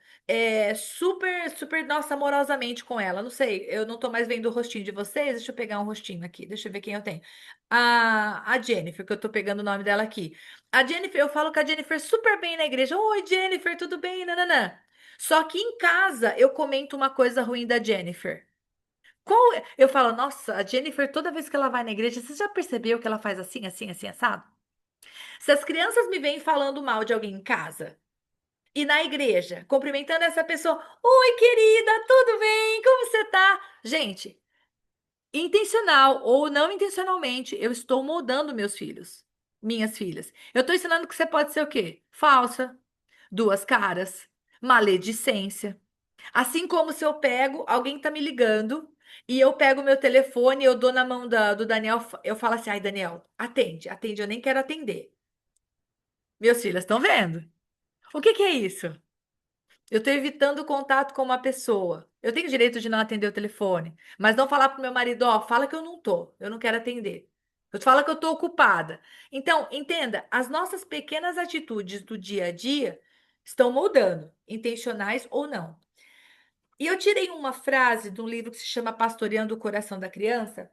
Speaker 1: super, super, nossa, amorosamente com ela, não sei, eu não tô mais vendo o rostinho de vocês, deixa eu pegar um rostinho aqui, deixa eu ver quem eu tenho. A Jennifer, que eu tô pegando o nome dela aqui. A Jennifer, eu falo com a Jennifer super bem na igreja. Oi, Jennifer, tudo bem? Nananã. Só que em casa eu comento uma coisa ruim da Jennifer. Eu falo, nossa, a Jennifer, toda vez que ela vai na igreja, você já percebeu que ela faz assim, assim, assim, assado? Se as crianças me vêm falando mal de alguém em casa e na igreja, cumprimentando essa pessoa, oi, querida, tudo bem? Como você tá? Gente, intencional ou não intencionalmente, eu estou moldando meus filhos, minhas filhas. Eu estou ensinando que você pode ser o quê? Falsa, duas caras, maledicência. Assim como se eu pego, alguém tá me ligando e eu pego meu telefone, eu dou na mão do Daniel, eu falo assim: ai, Daniel, atende, atende, eu nem quero atender. Meus filhos estão vendo. O que que é isso? Eu estou evitando contato com uma pessoa. Eu tenho direito de não atender o telefone, mas não falar pro meu marido: ó, fala que eu não tô, eu não quero atender. Eu falo que eu estou ocupada. Então, entenda, as nossas pequenas atitudes do dia a dia estão mudando, intencionais ou não. E eu tirei uma frase de um livro que se chama Pastoreando o Coração da Criança,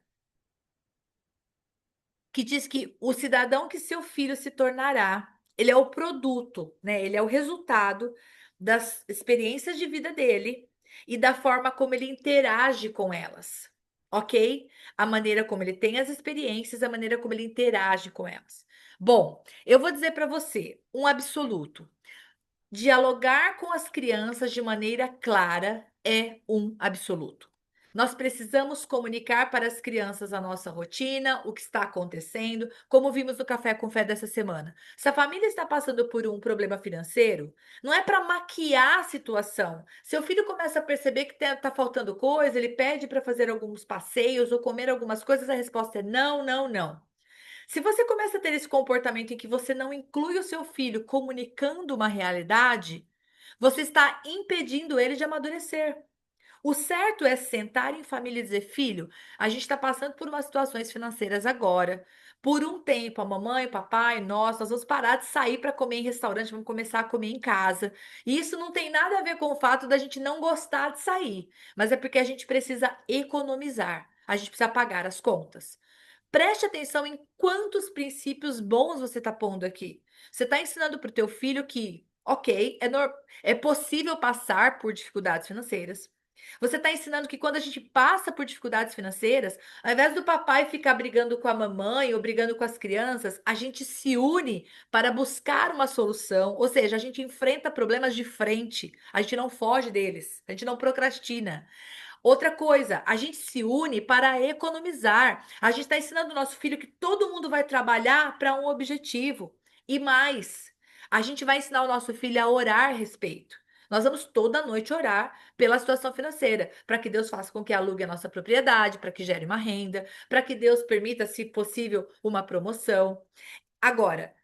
Speaker 1: que diz que o cidadão que seu filho se tornará, ele é o produto, né? Ele é o resultado das experiências de vida dele e da forma como ele interage com elas, ok? A maneira como ele tem as experiências, a maneira como ele interage com elas. Bom, eu vou dizer para você um absoluto. Dialogar com as crianças de maneira clara é um absoluto. Nós precisamos comunicar para as crianças a nossa rotina, o que está acontecendo, como vimos no Café com Fé dessa semana. Se a família está passando por um problema financeiro, não é para maquiar a situação. Seu filho começa a perceber que está faltando coisa, ele pede para fazer alguns passeios ou comer algumas coisas, a resposta é não, não, não. Se você começa a ter esse comportamento em que você não inclui o seu filho comunicando uma realidade, você está impedindo ele de amadurecer. O certo é sentar em família e dizer: filho, a gente está passando por umas situações financeiras agora. Por um tempo, a mamãe, o papai, nós vamos parar de sair para comer em restaurante, vamos começar a comer em casa. E isso não tem nada a ver com o fato da gente não gostar de sair, mas é porque a gente precisa economizar, a gente precisa pagar as contas. Preste atenção em quantos princípios bons você está pondo aqui. Você está ensinando para o teu filho que, ok, é possível passar por dificuldades financeiras. Você está ensinando que quando a gente passa por dificuldades financeiras, ao invés do papai ficar brigando com a mamãe ou brigando com as crianças, a gente se une para buscar uma solução. Ou seja, a gente enfrenta problemas de frente, a gente não foge deles, a gente não procrastina. Outra coisa, a gente se une para economizar. A gente está ensinando o nosso filho que todo mundo vai trabalhar para um objetivo. E mais, a gente vai ensinar o nosso filho a orar a respeito. Nós vamos toda noite orar pela situação financeira, para que Deus faça com que alugue a nossa propriedade, para que gere uma renda, para que Deus permita, se possível, uma promoção. Agora,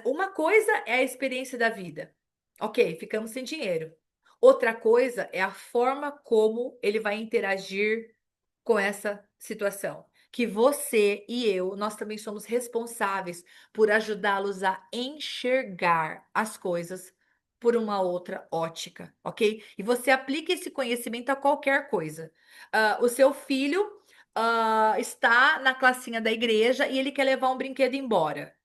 Speaker 1: uma coisa é a experiência da vida. Ok, ficamos sem dinheiro. Outra coisa é a forma como ele vai interagir com essa situação. Que você e eu, nós também somos responsáveis por ajudá-los a enxergar as coisas por uma outra ótica, ok? E você aplica esse conhecimento a qualquer coisa. O seu filho, está na classinha da igreja e ele quer levar um brinquedo embora.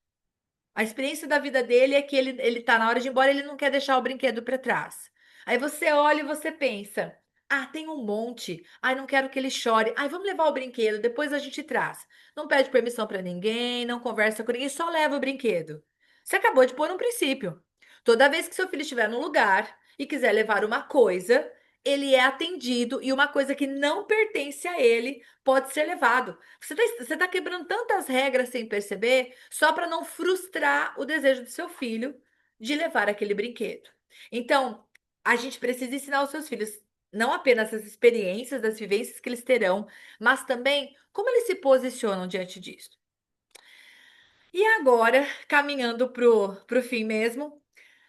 Speaker 1: A experiência da vida dele é que ele tá na hora de ir embora, ele não quer deixar o brinquedo para trás. Aí você olha e você pensa: ah, tem um monte. Ai, não quero que ele chore. Ai, vamos levar o brinquedo, depois a gente traz. Não pede permissão para ninguém, não conversa com ninguém, só leva o brinquedo. Você acabou de pôr um princípio. Toda vez que seu filho estiver num lugar e quiser levar uma coisa, ele é atendido e uma coisa que não pertence a ele pode ser levado. Você tá quebrando tantas regras sem perceber, só para não frustrar o desejo do seu filho de levar aquele brinquedo. Então, a gente precisa ensinar os seus filhos não apenas as experiências, as vivências que eles terão, mas também como eles se posicionam diante disso. E agora, caminhando pro fim mesmo,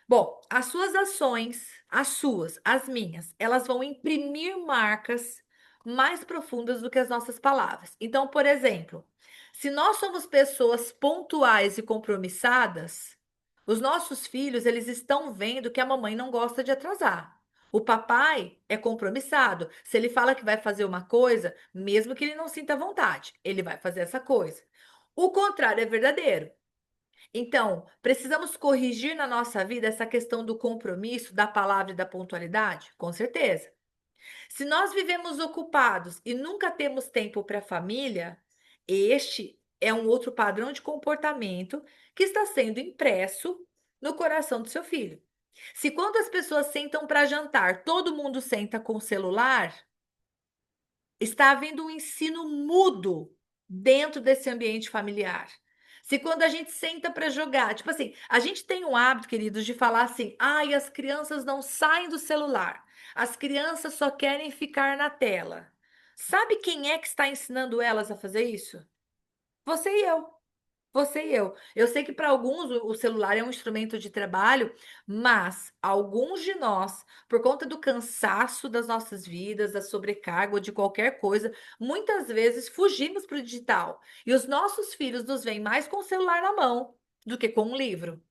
Speaker 1: bom, as suas ações, as suas, as minhas, elas vão imprimir marcas mais profundas do que as nossas palavras. Então, por exemplo, se nós somos pessoas pontuais e compromissadas, os nossos filhos, eles estão vendo que a mamãe não gosta de atrasar. O papai é compromissado. Se ele fala que vai fazer uma coisa, mesmo que ele não sinta vontade, ele vai fazer essa coisa. O contrário é verdadeiro. Então, precisamos corrigir na nossa vida essa questão do compromisso, da palavra e da pontualidade? Com certeza. Se nós vivemos ocupados e nunca temos tempo para a família, este é um outro padrão de comportamento que está sendo impresso no coração do seu filho. Se quando as pessoas sentam para jantar, todo mundo senta com o celular, está havendo um ensino mudo dentro desse ambiente familiar. Se quando a gente senta para jogar, tipo assim, a gente tem um hábito, queridos, de falar assim: ai, as crianças não saem do celular, as crianças só querem ficar na tela. Sabe quem é que está ensinando elas a fazer isso? Você e eu. você e eu. Eu sei que para alguns o celular é um instrumento de trabalho, mas alguns de nós, por conta do cansaço das nossas vidas, da sobrecarga ou de qualquer coisa, muitas vezes fugimos para o digital. E os nossos filhos nos veem mais com o celular na mão do que com um livro.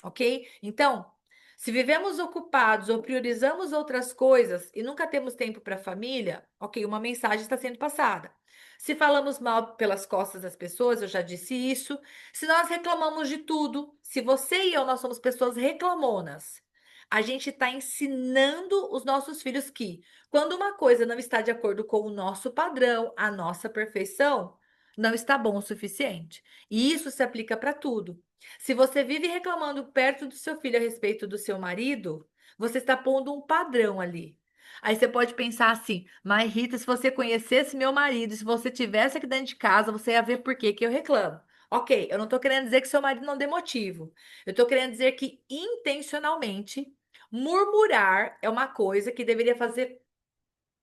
Speaker 1: Ok? Então, se vivemos ocupados ou priorizamos outras coisas e nunca temos tempo para a família, ok, uma mensagem está sendo passada. Se falamos mal pelas costas das pessoas, eu já disse isso. Se nós reclamamos de tudo, se você e eu nós somos pessoas reclamonas, a gente está ensinando os nossos filhos que, quando uma coisa não está de acordo com o nosso padrão, a nossa perfeição, não está bom o suficiente. E isso se aplica para tudo. Se você vive reclamando perto do seu filho a respeito do seu marido, você está pondo um padrão ali. Aí você pode pensar assim, mas Rita, se você conhecesse meu marido, se você tivesse aqui dentro de casa, você ia ver por que que eu reclamo. Ok, eu não estou querendo dizer que seu marido não dê motivo. Eu estou querendo dizer que intencionalmente murmurar é uma coisa que deveria fazer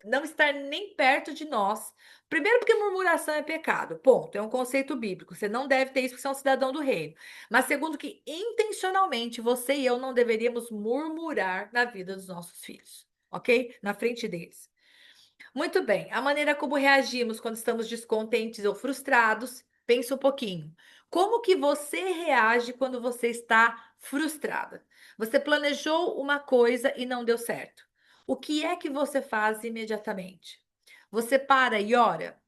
Speaker 1: não estar nem perto de nós. Primeiro, porque murmuração é pecado. Ponto. É um conceito bíblico. Você não deve ter isso porque você é um cidadão do reino. Mas segundo, que intencionalmente você e eu não deveríamos murmurar na vida dos nossos filhos. Ok? Na frente deles. Muito bem. A maneira como reagimos quando estamos descontentes ou frustrados, pensa um pouquinho. Como que você reage quando você está frustrada? Você planejou uma coisa e não deu certo. O que é que você faz imediatamente? Você para e ora?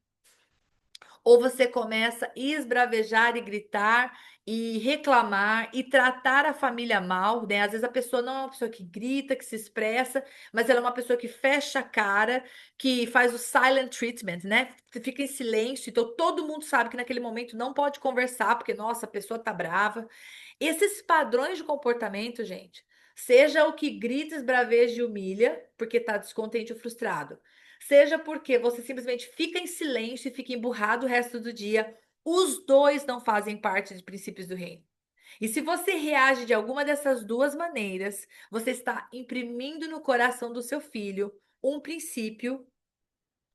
Speaker 1: Ou você começa a esbravejar e gritar e reclamar e tratar a família mal, né? Às vezes a pessoa não é uma pessoa que grita, que se expressa, mas ela é uma pessoa que fecha a cara, que faz o silent treatment, né? Fica em silêncio, então todo mundo sabe que naquele momento não pode conversar, porque, nossa, a pessoa tá brava. Esses padrões de comportamento, gente, seja o que grita, esbraveja e humilha, porque tá descontente ou frustrado, seja porque você simplesmente fica em silêncio e fica emburrado o resto do dia, os dois não fazem parte dos princípios do reino. E se você reage de alguma dessas duas maneiras, você está imprimindo no coração do seu filho um princípio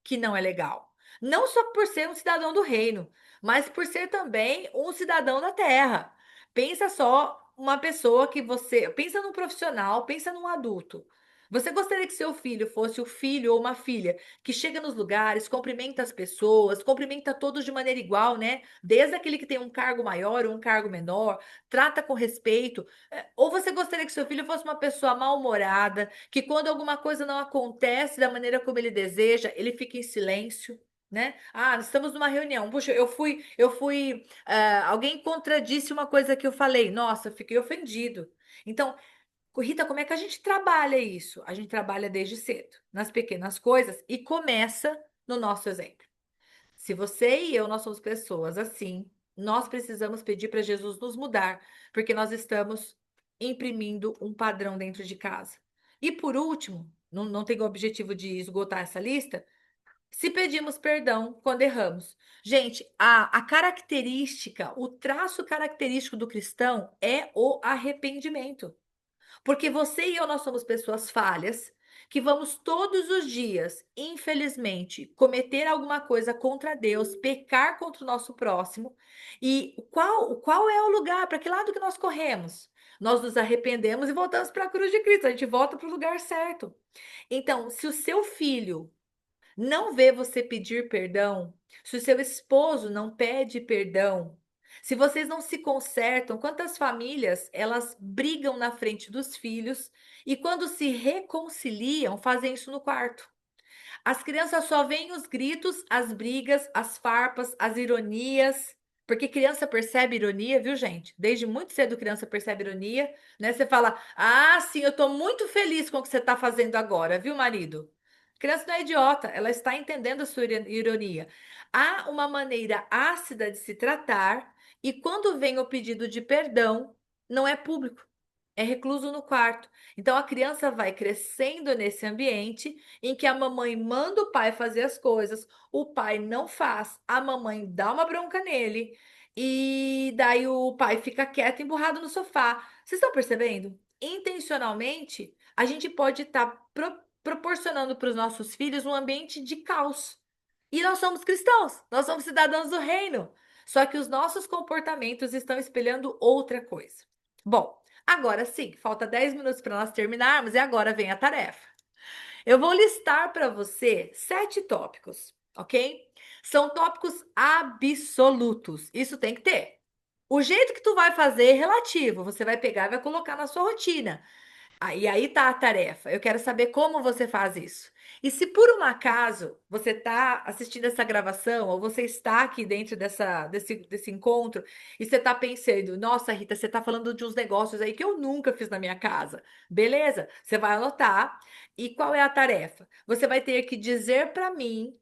Speaker 1: que não é legal. Não só por ser um cidadão do reino, mas por ser também um cidadão da terra. Pensa só uma pessoa que você. Pensa num profissional, pensa num adulto. Você gostaria que seu filho fosse o filho ou uma filha que chega nos lugares, cumprimenta as pessoas, cumprimenta todos de maneira igual, né? Desde aquele que tem um cargo maior ou um cargo menor, trata com respeito. Ou você gostaria que seu filho fosse uma pessoa mal-humorada, que quando alguma coisa não acontece da maneira como ele deseja, ele fica em silêncio, né? Ah, nós estamos numa reunião. Puxa, alguém contradisse uma coisa que eu falei. Nossa, fiquei ofendido. Então, Rita, como é que a gente trabalha isso? A gente trabalha desde cedo, nas pequenas coisas e começa no nosso exemplo. Se você e eu, nós somos pessoas assim, nós precisamos pedir para Jesus nos mudar, porque nós estamos imprimindo um padrão dentro de casa. E por último, não tenho o objetivo de esgotar essa lista, se pedimos perdão quando erramos. Gente, a característica, o traço característico do cristão é o arrependimento. Porque você e eu, nós somos pessoas falhas, que vamos todos os dias, infelizmente, cometer alguma coisa contra Deus, pecar contra o nosso próximo. E qual é o lugar, para que lado que nós corremos? Nós nos arrependemos e voltamos para a cruz de Cristo, a gente volta para o lugar certo. Então, se o seu filho não vê você pedir perdão, se o seu esposo não pede perdão, se vocês não se consertam, quantas famílias elas brigam na frente dos filhos e quando se reconciliam, fazem isso no quarto. As crianças só veem os gritos, as brigas, as farpas, as ironias, porque criança percebe ironia, viu, gente? Desde muito cedo criança percebe ironia, né? Você fala: "Ah, sim, eu tô muito feliz com o que você tá fazendo agora, viu, marido?" Criança não é idiota, ela está entendendo a sua ironia. Há uma maneira ácida de se tratar, e quando vem o pedido de perdão, não é público, é recluso no quarto. Então a criança vai crescendo nesse ambiente em que a mamãe manda o pai fazer as coisas, o pai não faz, a mamãe dá uma bronca nele, e daí o pai fica quieto, emburrado no sofá. Vocês estão percebendo? Intencionalmente, a gente pode estar proporcionando para os nossos filhos um ambiente de caos. E nós somos cristãos, nós somos cidadãos do reino. Só que os nossos comportamentos estão espelhando outra coisa. Bom, agora sim, falta 10 minutos para nós terminarmos e agora vem a tarefa. Eu vou listar para você 7 tópicos, ok? São tópicos absolutos. Isso tem que ter. O jeito que tu vai fazer é relativo. Você vai pegar e vai colocar na sua rotina. Aí tá a tarefa. Eu quero saber como você faz isso. E se por um acaso você está assistindo essa gravação, ou você está aqui dentro desse encontro, e você está pensando, nossa, Rita, você está falando de uns negócios aí que eu nunca fiz na minha casa. Beleza, você vai anotar. E qual é a tarefa? Você vai ter que dizer para mim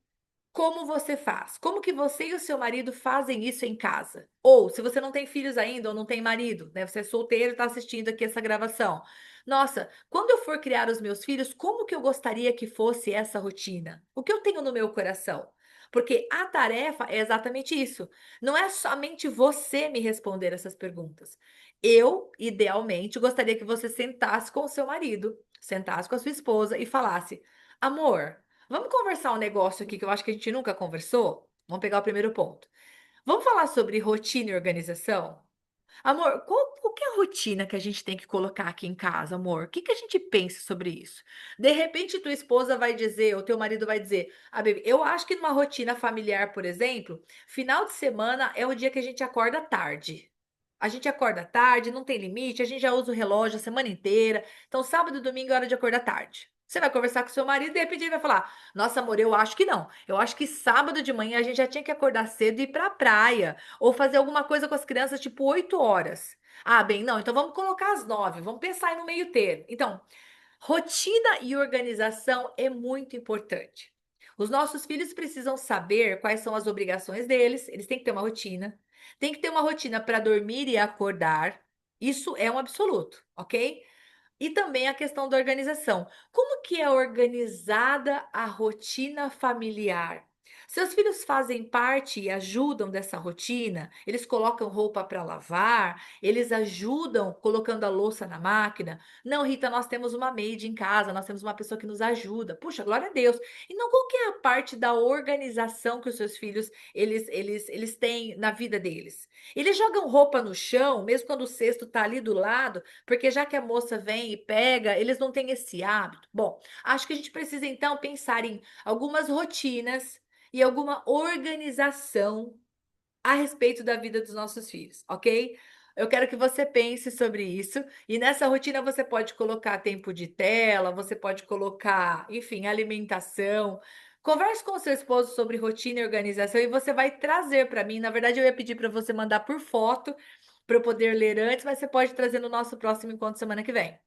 Speaker 1: como você faz? Como que você e o seu marido fazem isso em casa? Ou, se você não tem filhos ainda ou não tem marido, né? Você é solteiro e está assistindo aqui essa gravação. Nossa, quando eu for criar os meus filhos, como que eu gostaria que fosse essa rotina? O que eu tenho no meu coração? Porque a tarefa é exatamente isso. Não é somente você me responder essas perguntas. Eu, idealmente, gostaria que você sentasse com o seu marido, sentasse com a sua esposa e falasse: amor. Vamos conversar um negócio aqui que eu acho que a gente nunca conversou? Vamos pegar o primeiro ponto. Vamos falar sobre rotina e organização? Amor, qual que é a rotina que a gente tem que colocar aqui em casa, amor? O que que a gente pensa sobre isso? De repente, tua esposa vai dizer, ou teu marido vai dizer, ah, baby, eu acho que numa rotina familiar, por exemplo, final de semana é o dia que a gente acorda tarde. A gente acorda tarde, não tem limite, a gente já usa o relógio a semana inteira. Então, sábado e domingo é hora de acordar tarde. Você vai conversar com seu marido e de repente ele vai falar: nossa, amor, eu acho que não. Eu acho que sábado de manhã a gente já tinha que acordar cedo e ir pra praia. Ou fazer alguma coisa com as crianças, tipo 8 horas. Ah, bem, não, então vamos colocar às 9. Vamos pensar aí no meio termo. Então, rotina e organização é muito importante. Os nossos filhos precisam saber quais são as obrigações deles, eles têm que ter uma rotina. Tem que ter uma rotina para dormir e acordar. Isso é um absoluto, ok? E também a questão da organização. Como que é organizada a rotina familiar? Seus filhos fazem parte e ajudam dessa rotina? Eles colocam roupa para lavar? Eles ajudam colocando a louça na máquina? Não, Rita, nós temos uma maid em casa, nós temos uma pessoa que nos ajuda. Puxa, glória a Deus. E não, qual que é a parte da organização que os seus filhos eles têm na vida deles? Eles jogam roupa no chão, mesmo quando o cesto está ali do lado, porque já que a moça vem e pega, eles não têm esse hábito. Bom, acho que a gente precisa então pensar em algumas rotinas e alguma organização a respeito da vida dos nossos filhos, ok? Eu quero que você pense sobre isso. E nessa rotina você pode colocar tempo de tela, você pode colocar, enfim, alimentação. Converse com o seu esposo sobre rotina e organização e você vai trazer para mim. Na verdade, eu ia pedir para você mandar por foto para eu poder ler antes, mas você pode trazer no nosso próximo encontro semana que vem.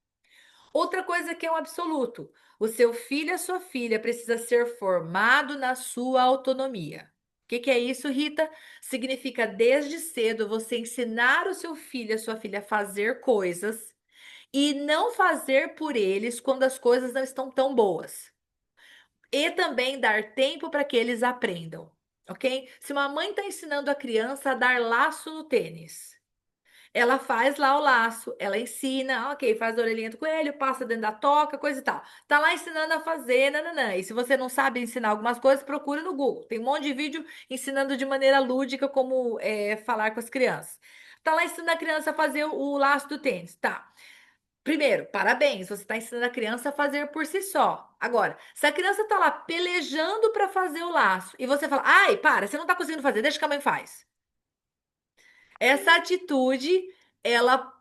Speaker 1: Outra coisa que é um absoluto: o seu filho e a sua filha precisa ser formado na sua autonomia. O que é isso, Rita? Significa desde cedo você ensinar o seu filho e a sua filha a fazer coisas e não fazer por eles quando as coisas não estão tão boas. E também dar tempo para que eles aprendam, ok? Se uma mãe está ensinando a criança a dar laço no tênis, ela faz lá o laço, ela ensina, ok, faz a orelhinha do coelho, passa dentro da toca, coisa e tal. Tá lá ensinando a fazer, nananã. E se você não sabe ensinar algumas coisas, procura no Google. Tem um monte de vídeo ensinando de maneira lúdica como falar com as crianças. Tá lá ensinando a criança a fazer o laço do tênis. Tá. Primeiro, parabéns, você está ensinando a criança a fazer por si só. Agora, se a criança tá lá pelejando para fazer o laço e você fala, ai, para, você não tá conseguindo fazer, deixa que a mãe faz. Essa atitude, ela,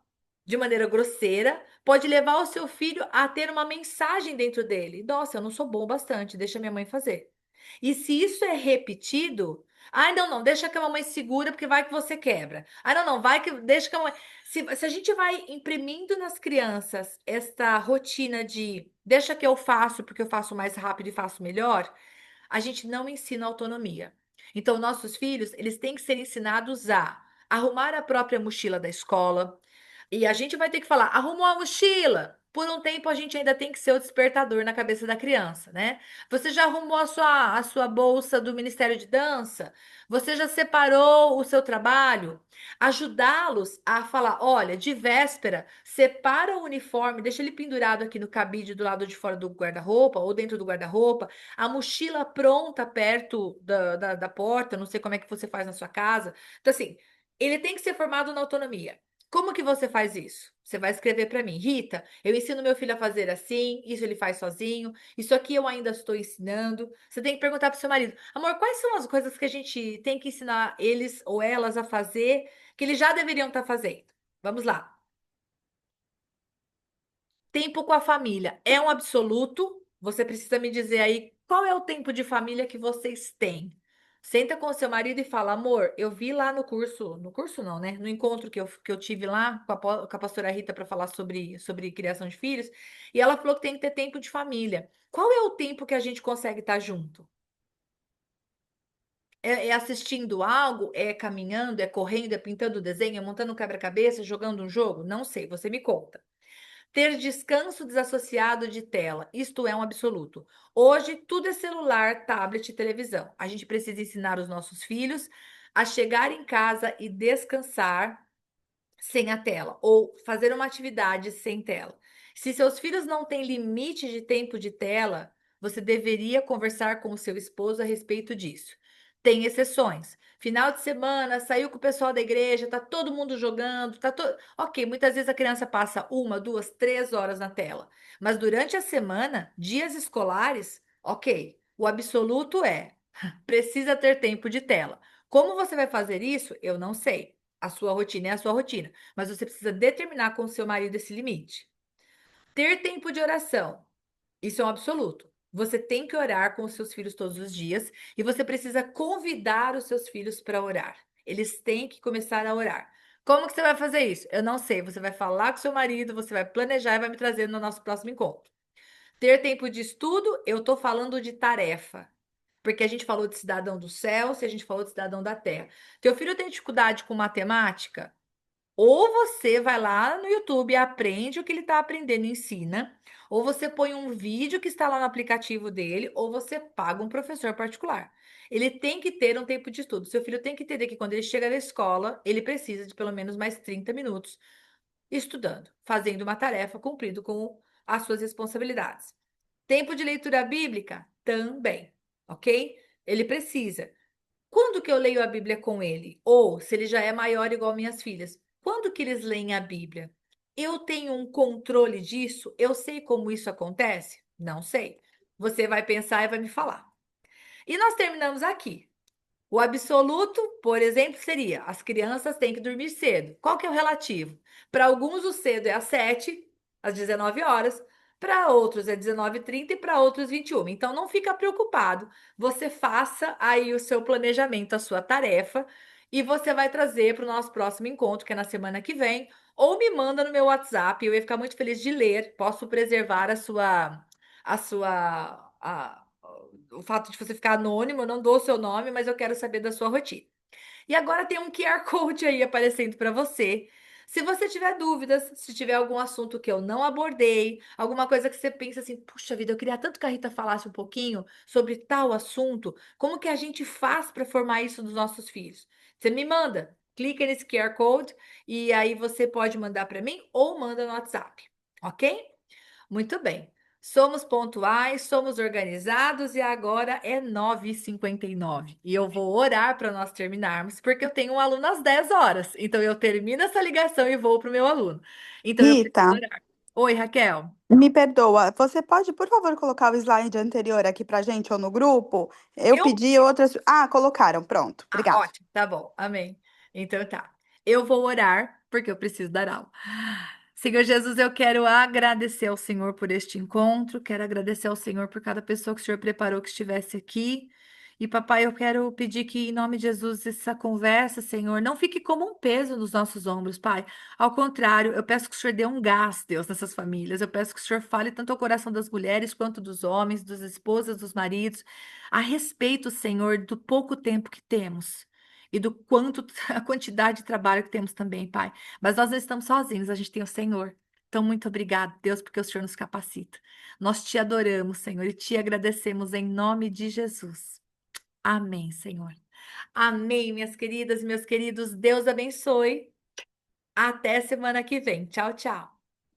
Speaker 1: de maneira grosseira, pode levar o seu filho a ter uma mensagem dentro dele. Nossa, eu não sou bom bastante, deixa minha mãe fazer. E se isso é repetido, ai, não, não, deixa que a mamãe segura, porque vai que você quebra. Ai, não, não, vai que deixa que a mamãe. Se a gente vai imprimindo nas crianças esta rotina de deixa que eu faço, porque eu faço mais rápido e faço melhor, a gente não ensina autonomia. Então, nossos filhos, eles têm que ser ensinados a arrumar a própria mochila da escola. E a gente vai ter que falar: arrumou a mochila? Por um tempo a gente ainda tem que ser o despertador na cabeça da criança, né? Você já arrumou a sua bolsa do Ministério de Dança? Você já separou o seu trabalho? Ajudá-los a falar: olha, de véspera, separa o uniforme, deixa ele pendurado aqui no cabide do lado de fora do guarda-roupa ou dentro do guarda-roupa, a mochila pronta perto da porta, não sei como é que você faz na sua casa. Então, assim, ele tem que ser formado na autonomia. Como que você faz isso? Você vai escrever para mim, Rita, eu ensino meu filho a fazer assim, isso ele faz sozinho, isso aqui eu ainda estou ensinando. Você tem que perguntar para o seu marido, amor, quais são as coisas que a gente tem que ensinar eles ou elas a fazer que eles já deveriam estar fazendo? Vamos lá. Tempo com a família é um absoluto. Você precisa me dizer aí qual é o tempo de família que vocês têm. Senta com o seu marido e fala, amor, eu vi lá no curso não, né? No encontro que eu tive lá com a pastora Rita para falar sobre criação de filhos, e ela falou que tem que ter tempo de família. Qual é o tempo que a gente consegue estar junto? É assistindo algo? É caminhando? É correndo? É pintando desenho? É montando um quebra-cabeça? Jogando um jogo? Não sei, você me conta. Ter descanso desassociado de tela, isto é um absoluto. Hoje, tudo é celular, tablet e televisão. A gente precisa ensinar os nossos filhos a chegar em casa e descansar sem a tela, ou fazer uma atividade sem tela. Se seus filhos não têm limite de tempo de tela, você deveria conversar com o seu esposo a respeito disso. Tem exceções. Final de semana, saiu com o pessoal da igreja, tá todo mundo jogando, tá todo. Ok, muitas vezes a criança passa 1, 2, 3 horas na tela. Mas durante a semana, dias escolares, ok. O absoluto é precisa ter tempo de tela. Como você vai fazer isso? Eu não sei. A sua rotina é a sua rotina, mas você precisa determinar com o seu marido esse limite. Ter tempo de oração, isso é um absoluto. Você tem que orar com os seus filhos todos os dias e você precisa convidar os seus filhos para orar. Eles têm que começar a orar. Como que você vai fazer isso? Eu não sei. Você vai falar com seu marido, você vai planejar e vai me trazer no nosso próximo encontro. Ter tempo de estudo, eu estou falando de tarefa. Porque a gente falou de cidadão do céu, se a gente falou de cidadão da terra. Teu filho tem dificuldade com matemática? Ou você vai lá no YouTube e aprende o que ele está aprendendo e ensina, ou você põe um vídeo que está lá no aplicativo dele, ou você paga um professor particular. Ele tem que ter um tempo de estudo. Seu filho tem que entender que quando ele chega da escola, ele precisa de pelo menos mais 30 minutos estudando, fazendo uma tarefa, cumprindo com as suas responsabilidades. Tempo de leitura bíblica? Também, ok? Ele precisa. Quando que eu leio a Bíblia com ele? Ou, se ele já é maior igual minhas filhas, quando que eles leem a Bíblia? Eu tenho um controle disso? Eu sei como isso acontece? Não sei. Você vai pensar e vai me falar. E nós terminamos aqui. O absoluto, por exemplo, seria as crianças têm que dormir cedo. Qual que é o relativo? Para alguns o cedo é às 7, às 19 horas, para outros é 19h30 e para outros 21. Então não fica preocupado. Você faça aí o seu planejamento, a sua tarefa, e você vai trazer para o nosso próximo encontro, que é na semana que vem, ou me manda no meu WhatsApp. Eu ia ficar muito feliz de ler. Posso preservar o fato de você ficar anônimo, eu não dou o seu nome, mas eu quero saber da sua rotina. E agora tem um QR Code aí aparecendo para você. Se você tiver dúvidas, se tiver algum assunto que eu não abordei, alguma coisa que você pensa assim, puxa vida, eu queria tanto que a Rita falasse um pouquinho sobre tal assunto, como que a gente faz para formar isso nos nossos filhos? Você me manda, clica nesse QR Code e aí você pode mandar para mim ou manda no WhatsApp, ok? Muito bem. Somos pontuais, somos organizados e agora é 9h59. E eu vou orar para nós terminarmos, porque eu tenho um aluno às 10 horas. Então eu termino essa ligação e vou para o meu aluno. Então eu preciso
Speaker 2: Rita,
Speaker 1: orar. Oi, Raquel.
Speaker 2: me perdoa. Você pode, por favor, colocar o slide anterior aqui pra gente ou no grupo? Eu
Speaker 1: Eu
Speaker 2: pedi outras. Ah, colocaram. Pronto. Obrigada.
Speaker 1: Ótimo, tá bom, amém. Então tá. Eu vou orar, porque eu preciso dar aula. Senhor Jesus, eu quero agradecer ao Senhor por este encontro, quero agradecer ao Senhor por cada pessoa que o Senhor preparou que estivesse aqui. E, papai, eu quero pedir que, em nome de Jesus, essa conversa, Senhor, não fique como um peso nos nossos ombros, Pai. Ao contrário, eu peço que o Senhor dê um gás, Deus, nessas famílias. Eu peço que o Senhor fale tanto ao coração das mulheres quanto dos homens, das esposas, dos maridos a respeito, Senhor, do pouco tempo que temos e do quanto a quantidade de trabalho que temos também, Pai. Mas nós não estamos sozinhos, a gente tem o Senhor. Então, muito obrigado, Deus, porque o Senhor nos capacita. Nós te adoramos, Senhor, e te agradecemos em nome de Jesus. Amém, Senhor. Amém, minhas queridas e meus queridos. Deus abençoe. Até semana que vem. Tchau, tchau.